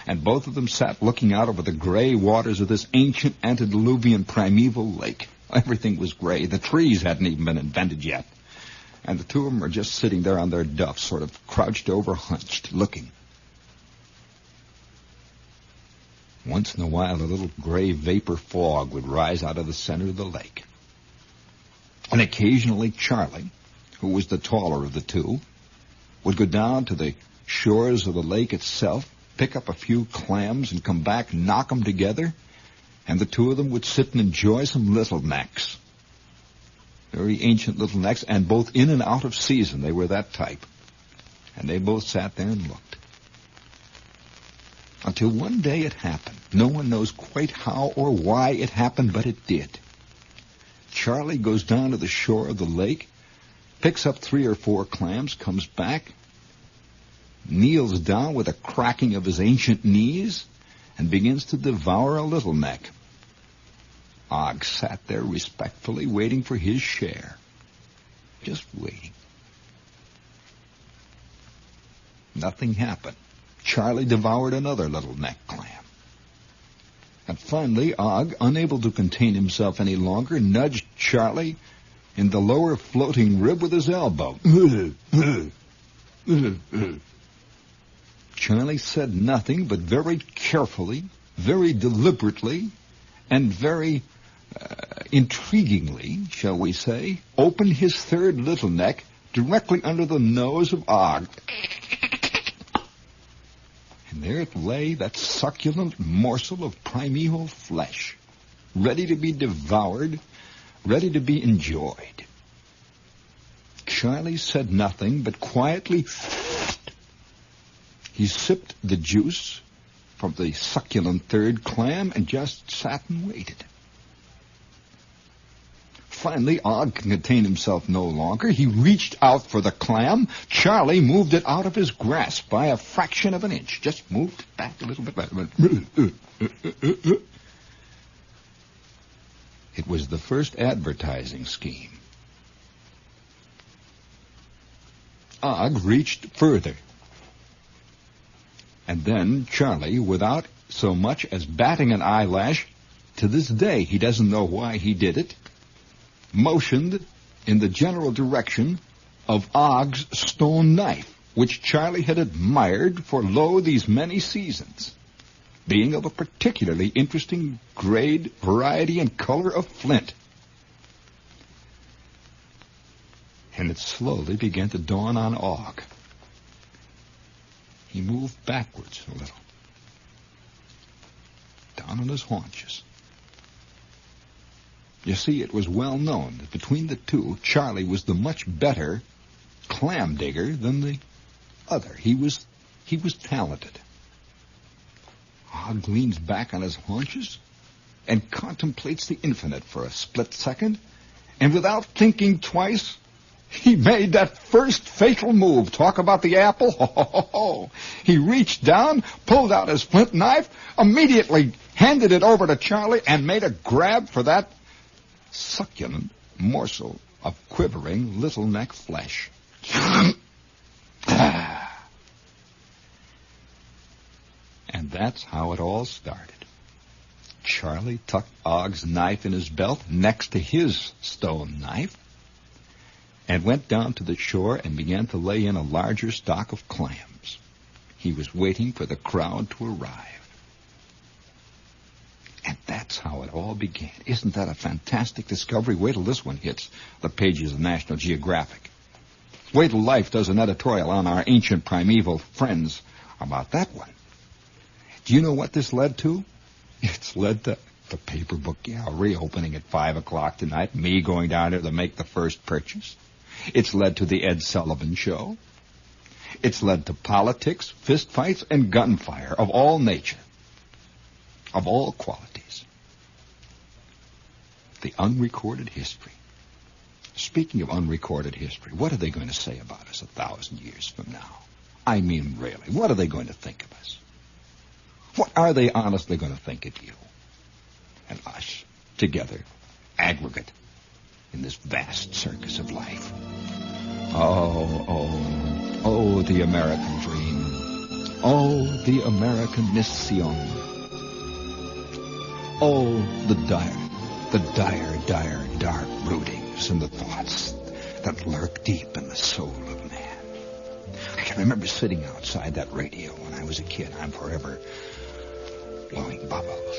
And both of them sat looking out over the gray waters of this ancient antediluvian primeval lake. Everything was gray. The trees hadn't even been invented yet. And the two of them are just sitting there on their duffs, sort of crouched over, hunched, looking. Once in a while, a little gray vapor fog would rise out of the center of the lake. And occasionally Charlie, who was the taller of the two, would go down to the shores of the lake itself, pick up a few clams, and come back, knock them together, and the two of them would sit and enjoy some little necks. Very ancient little necks, and both in and out of season. They were that type. And they both sat there and looked. Until one day it happened. No one knows quite how or why it happened, but it did. Charlie goes down to the shore of the lake, picks up 3 or 4 clams, comes back, kneels down with a cracking of his ancient knees, and begins to devour a little neck. Og sat there respectfully, waiting for his share. Just waiting. Nothing happened. Charlie devoured another little neck clam. And finally, Og, unable to contain himself any longer, nudged Charlie in the lower floating rib with his elbow. Charlie said nothing, but very carefully, very deliberately, and very intriguingly, shall we say, opened his third little neck directly under the nose of Og. And there it lay, that succulent morsel of primeval flesh, ready to be devoured, ready to be enjoyed. Charlie said nothing, but quietly he sipped the juice from the succulent third clam and just sat and waited. Finally, Og could contain himself no longer. He reached out for the clam. Charlie moved it out of his grasp by a fraction of an inch. Just moved it back a little bit. It was the first advertising scheme. Og reached further. And then Charlie, without so much as batting an eyelash, to this day he doesn't know why he did it, motioned in the general direction of Og's stone knife, which Charlie had admired for, these many seasons, being of a particularly interesting grade, variety, and color of flint. And it slowly began to dawn on Og. He moved backwards a little, down on his haunches. You see, it was well known that between the two, Charlie was the much better clam digger than the other. He was talented. Og leans back on his haunches, and contemplates the infinite for a split second, and without thinking twice, he made that first fatal move. Talk about the apple. Ho, ho, ho, ho. He reached down, pulled out his flint knife, immediately handed it over to Charlie, and made a grab for that succulent morsel of quivering little neck flesh. And that's how it all started. Charlie tucked Og's knife in his belt next to his stone knife and went down to the shore and began to lay in a larger stock of clams. He was waiting for the crowd to arrive. And that's how it all began. Isn't that a fantastic discovery? Wait till this one hits the pages of National Geographic. Wait till Life does an editorial on our ancient primeval friends about that one. Do you know what this led to? It's led to the paper book gallery opening at 5 o'clock tonight, me going down there to make the first purchase. It's led to the Ed Sullivan Show. It's led to politics, fistfights, and gunfire of all nature, of all qualities. The unrecorded history. Speaking of unrecorded history, what are they going to say about us 1,000 years from now? I mean, really, what are they going to think of us? What are they honestly going to think of you and us together, aggregate, in this vast circus of life? Oh, the American dream. Oh, the American mission. Oh, the dire, dark broodings and the thoughts that lurk deep in the soul of man. I can remember sitting outside that radio when I was a kid. I'm forever blowing bubbles.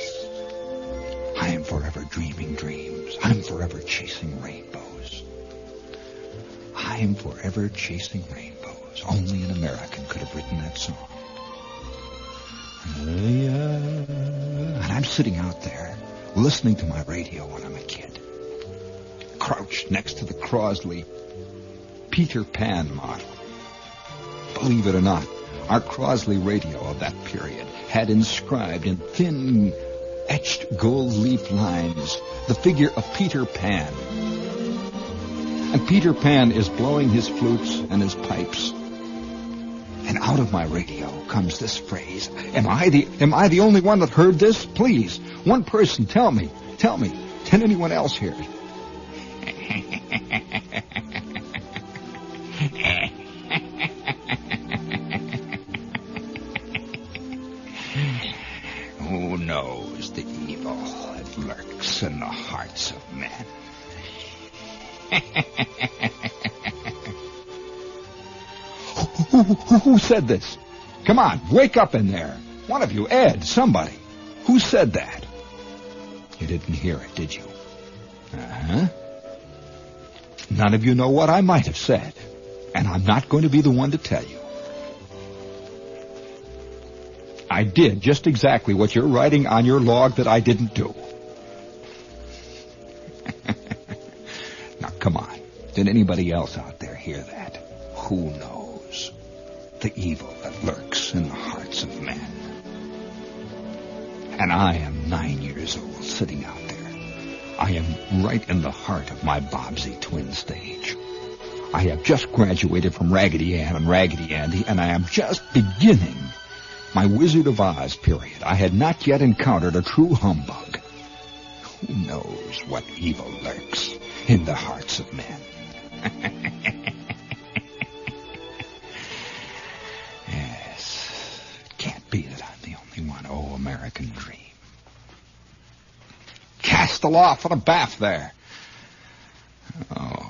I am forever dreaming dreams. I'm forever chasing rainbows. I am forever chasing rainbows. Only an American could have written that song. And I'm sitting out there listening to my radio when I'm a kid, crouched next to the Crosley Peter Pan model. Believe it or not, our Crosley radio of that period had inscribed in thin, etched gold leaf lines the figure of Peter Pan. And Peter Pan is blowing his flutes and his pipes. And out of my radio comes this phrase. Am I the only one that heard this? Please, one person, tell me. Did anyone else hear it? Who knows the evil that lurks in the hearts of men? Who said this? Come on, wake up in there. One of you, Ed, somebody. Who said that? You didn't hear it, did you? Uh-huh. None of you know what I might have said, and I'm not going to be the one to tell you. I did just exactly what you're writing on your log that I didn't do. Now, come on. Did anybody else out there hear that? Who knows the evil that lurks in the hearts of men? And I am 9 years old, sitting out there. I am right in the heart of my Bobsy twin stage. I have just graduated from Raggedy Ann and Raggedy Andy, and I am just beginning my Wizard of Oz period. I had not yet encountered a true humbug. Who knows what evil lurks in the hearts of men? Yes, it can't be that I'm the only one. Oh, American dream. Cast aloft for a bath there. Oh.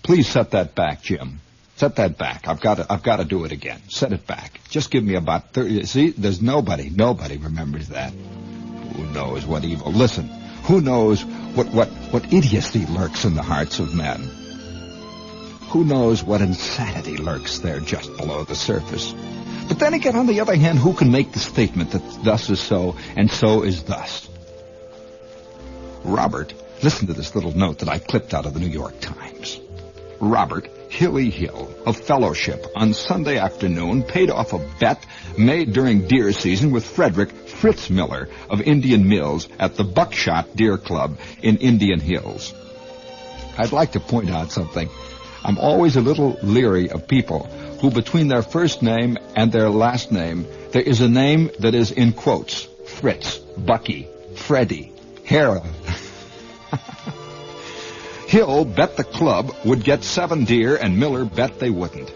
Please set that back, Jim. Set that back. I've got to do it again. Set it back. Just give me about 30. See, there's nobody remembers that. Who knows what evil? Listen, who knows what idiocy lurks in the hearts of men? Who knows what insanity lurks there just below the surface? But then again, on the other hand, who can make the statement that thus is so and so is thus? Robert, listen to this little note that I clipped out of the New York Times. Robert, Hilly Hill of Fellowship on Sunday afternoon paid off a bet made during deer season with Frederick Fritz Miller of Indian Mills at the Buckshot Deer Club in Indian Hills. I'd like to point out something. I'm always a little leery of people who, between their first name and their last name, there is a name that is in quotes. Fritz, Bucky, Freddie, Hera. Hill bet the club would get 7 deer, and Miller bet they wouldn't.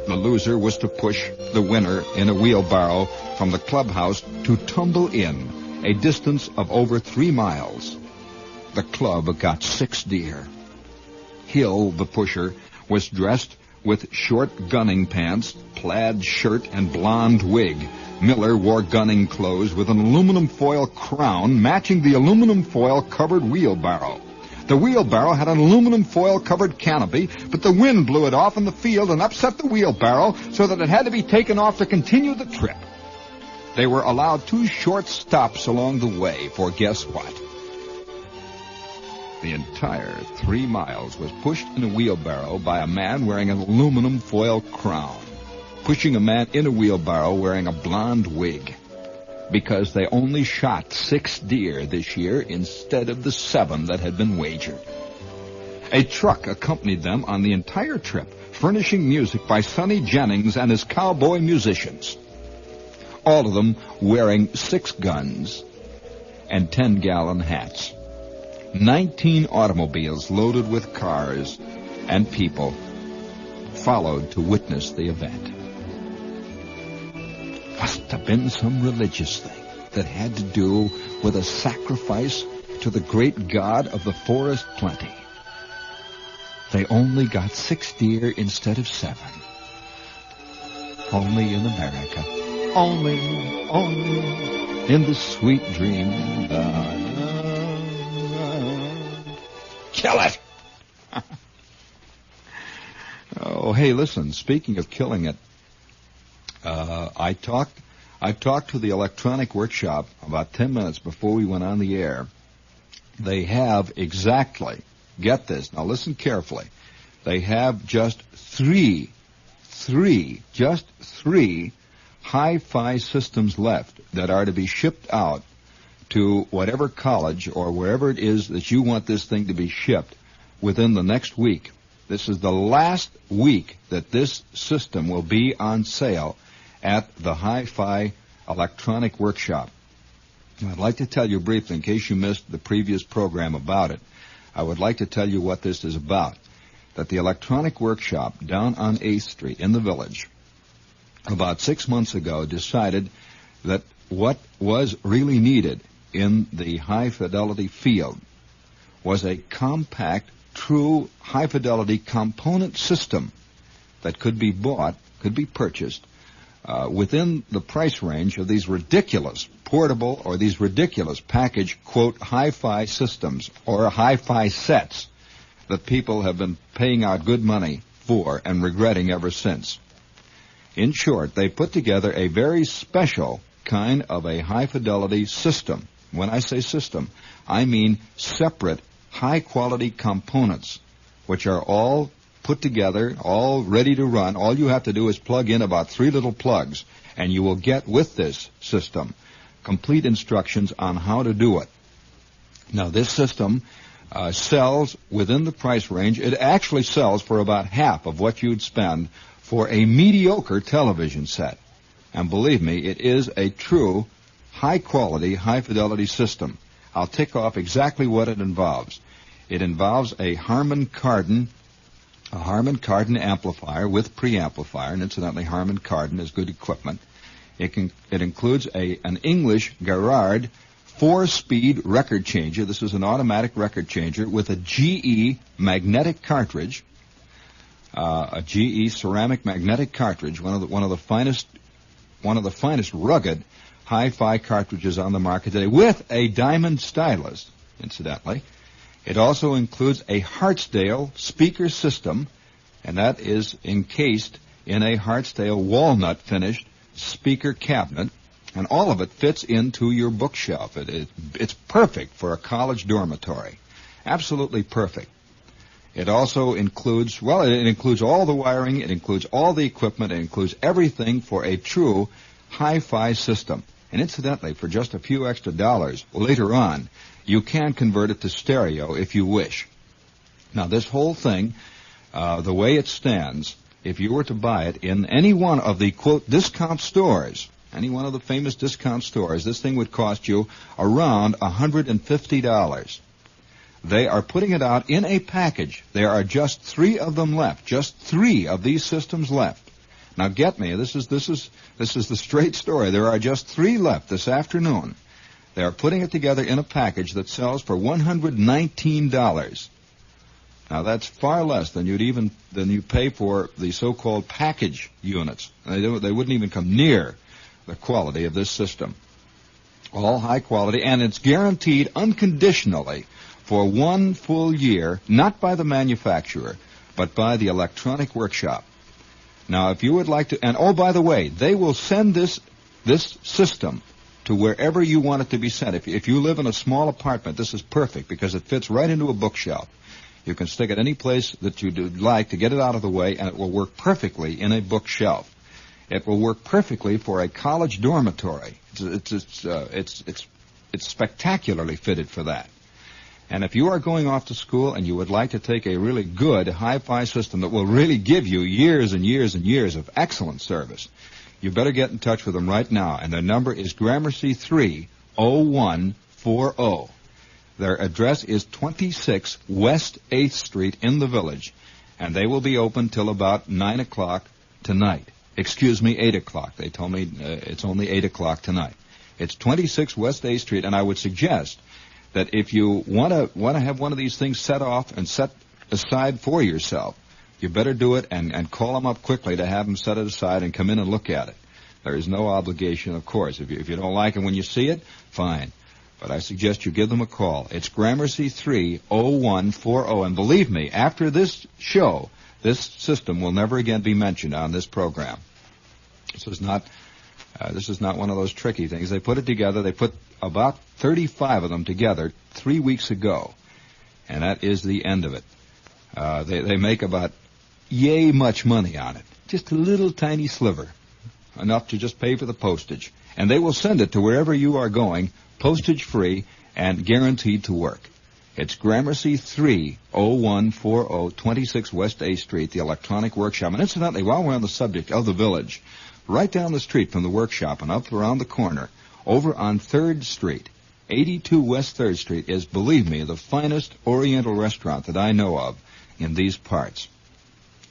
The loser was to push the winner in a wheelbarrow from the clubhouse to Tumble Inn, a distance of over 3 miles. The club got 6 deer. Hill, the pusher, was dressed with short gunning pants, plaid shirt, and blonde wig. Miller wore gunning clothes with an aluminum foil crown matching the aluminum foil covered wheelbarrow. The wheelbarrow had an aluminum foil-covered canopy, but the wind blew it off in the field and upset the wheelbarrow so that it had to be taken off to continue the trip. They were allowed 2 short stops along the way, for guess what? The entire 3 miles was pushed in a wheelbarrow by a man wearing an aluminum foil crown, pushing a man in a wheelbarrow wearing a blonde wig, because they only shot 6 deer this year instead of the 7 that had been wagered. A truck accompanied them on the entire trip, furnishing music by Sonny Jennings and his cowboy musicians, all of them wearing 6 guns and 10-gallon hats. 19 automobiles loaded with cars and people followed to witness the event. Must have been some religious thing that had to do with a sacrifice to the great God of the forest plenty. They only got 6 deer instead of 7. Only in America. Only in the sweet dream. Kill it! Oh, hey, listen, speaking of killing it, I talked to the electronic workshop about 10 minutes before we went on the air. They have exactly, get this, now listen carefully, they have just three hi-fi systems left that are to be shipped out to whatever college or wherever it is that you want this thing to be shipped within the next week. This is the last week that this system will be on sale at the Hi-Fi Electronic Workshop. I'd like to tell you briefly, in case you missed the previous program about it, I would like to tell you what this is about. That the Electronic Workshop down on 8th Street in the Village, about 6 months ago, decided that what was really needed in the high-fidelity field was a compact, true high-fidelity component system that could be bought, could be purchased, within the price range of these ridiculous portable or these ridiculous package, quote, hi-fi systems or hi-fi sets that people have been paying out good money for and regretting ever since. In short, they put together a very special kind of a high-fidelity system. When I say system, I mean separate high-quality components, which are all put together, all ready to run. All you have to do is plug in about 3 little plugs, and you will get with this system complete instructions on how to do it. Now, this system sells within the price range. It actually sells for about half of what you'd spend for a mediocre television set. And believe me, it is a true high-quality, high-fidelity system. I'll tick off exactly what it involves. It involves a Harman Kardon amplifier with preamplifier, and incidentally, Harman Kardon is good equipment. It includes an English Garrard 4-speed record changer. This is an automatic record changer with a GE magnetic cartridge, a GE ceramic magnetic cartridge, one of the finest rugged hi-fi cartridges on the market today, with a diamond stylus, incidentally. It also includes a Hartsdale speaker system, and that is encased in a Hartsdale walnut-finished speaker cabinet, and all of it fits into your bookshelf. It's perfect for a college dormitory. Absolutely perfect. It also includes, well, it includes all the wiring, it includes all the equipment, it includes everything for a true hi-fi system. And incidentally, for just a few extra dollars later on, you can convert it to stereo if you wish. Now, this whole thing, the way it stands, if you were to buy it in any one of the, quote, discount stores, any one of the famous discount stores, this thing would cost you around $150. They are putting it out in a package. There are just 3 of them left, just 3 of these systems left. Now, get me, this is the straight story. There are just 3 left this afternoon. They are putting it together in a package that sells for $119. Now, that's far less than you pay for the so-called package units. They wouldn't even come near the quality of this system. All high quality, and it's guaranteed unconditionally for 1 full year, not by the manufacturer, but by the electronic workshop. Now, if you would like to, and oh, by the way, they will send this system to wherever you want it to be sent. If you live in a small apartment, this is perfect because it fits right into a bookshelf. You can stick it any place that you'd like to get it out of the way, and it will work perfectly in a bookshelf. It will work perfectly for a college dormitory. It's spectacularly fitted for that. And if you are going off to school and you would like to take a really good hi-fi system that will really give you years and years and years of excellent service, you better get in touch with them right now. And their number is Gramercy 30140. Their address is 26 West 8th Street in the Village. And they will be open till about 9 o'clock tonight. 8 o'clock. They told me it's only 8 o'clock tonight. It's 26 West 8th Street, and I would suggest that if you want to have one of these things set off and set aside for yourself, you better do it and call them up quickly to have them set it aside and come in and look at it. There is no obligation, of course. If you don't like it when you see it, fine. But I suggest you give them a call. It's Gramercy 30140. And believe me, after this show, this system will never again be mentioned on this program. This is not one of those tricky things. They put it together. They put about 35 of them together 3 weeks ago, and that is the end of it. They make about yay much money on it, just a little tiny sliver, enough to just pay for the postage. And they will send it to wherever you are going, postage-free and guaranteed to work. It's Gramercy 30140, 26 West 8th Street, the Electronic Workshop. And incidentally, while we're on the subject of the Village, right down the street from the workshop and up around the corner, over on 3rd Street, 82 West 3rd Street, is, believe me, the finest Oriental restaurant that I know of in these parts.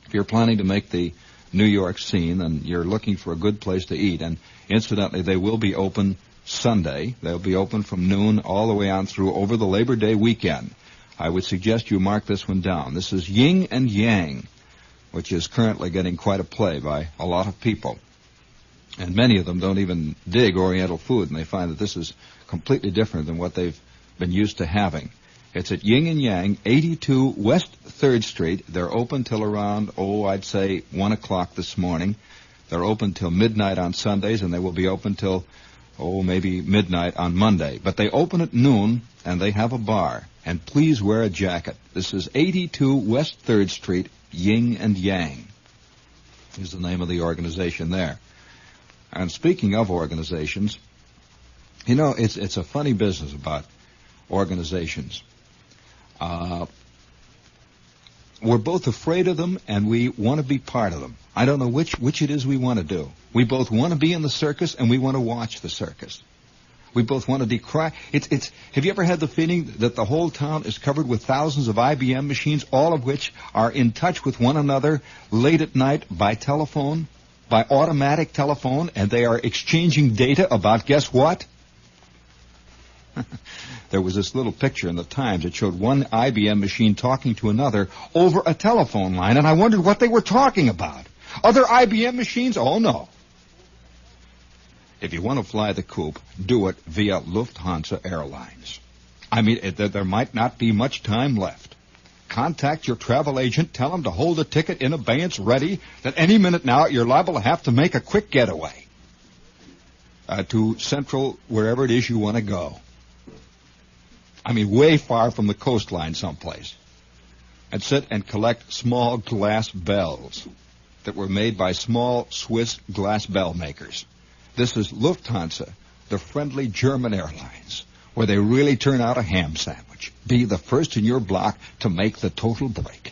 If you're planning to make the New York scene and you're looking for a good place to eat, and incidentally, they will be open Sunday. They'll be open from noon all the way on through over the Labor Day weekend. I would suggest you mark this one down. This is Yin and Yang, which is currently getting quite a play by a lot of people. And many of them don't even dig Oriental food, and they find that this is completely different than what they've been used to having. It's at Yin and Yang, 82 West 3rd Street. They're open till around, I'd say 1 o'clock this morning. They're open till midnight on Sundays, and they will be open till, maybe midnight on Monday. But they open at noon, and they have a bar. And please wear a jacket. This is 82 West 3rd Street, Yin and Yang is the name of the organization there. And speaking of organizations, it's a funny business about organizations. We're both afraid of them, and we want to be part of them. I don't know which it is we want to do. We both want to be in the circus, and we want to watch the circus. We both want to decry. Have you ever had the feeling that the whole town is covered with thousands of IBM machines, all of which are in touch with one another late at night by telephone, by automatic telephone, and they are exchanging data about, guess what? There was this little picture in the Times that showed one IBM machine talking to another over a telephone line, and I wondered what they were talking about. Other IBM machines? Oh, no. If you want to fly the coop, do it via Lufthansa Airlines. I mean, there might not be much time left. Contact your travel agent, tell him to hold a ticket in abeyance ready, that any minute now you're liable to have to make a quick getaway to Central, wherever it is you want to go. I mean, way far from the coastline someplace. and sit and collect small glass bells that were made by small Swiss glass bell makers. This is Lufthansa, the friendly German airlines, where they really turn out a ham sandwich. Be the first in your block to make the total break.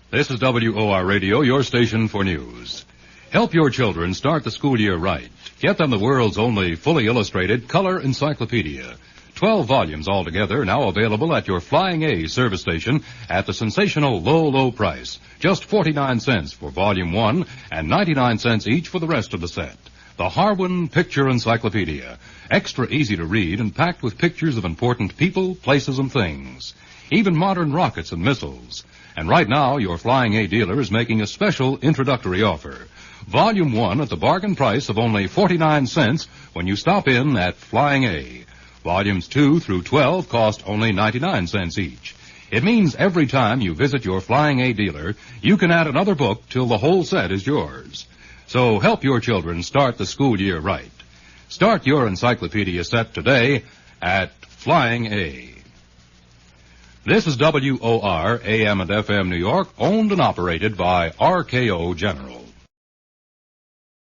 This is WOR Radio, your station for news. Help your children start the school year right. Get them the world's only fully illustrated color encyclopedia. 12 volumes altogether, now available at your Flying A service station at the sensational low price. Just 49 cents for Volume 1 and 99 cents each for the rest of the set. The Harwin Picture Encyclopedia. Extra easy to read and packed with pictures of important people, places, and things. Even modern rockets and missiles. And right now, your Flying A dealer is making a special introductory offer. Volume 1 at the bargain price of only 49 cents when you stop in at Flying A. Volumes 2 through 12 cost only 99 cents each. It means every time you visit your Flying A dealer, you can add another book till the whole set is yours. So help your children start the school year right. Start your encyclopedia set today at Flying A. This is WOR, AM and FM New York, owned and operated by RKO General.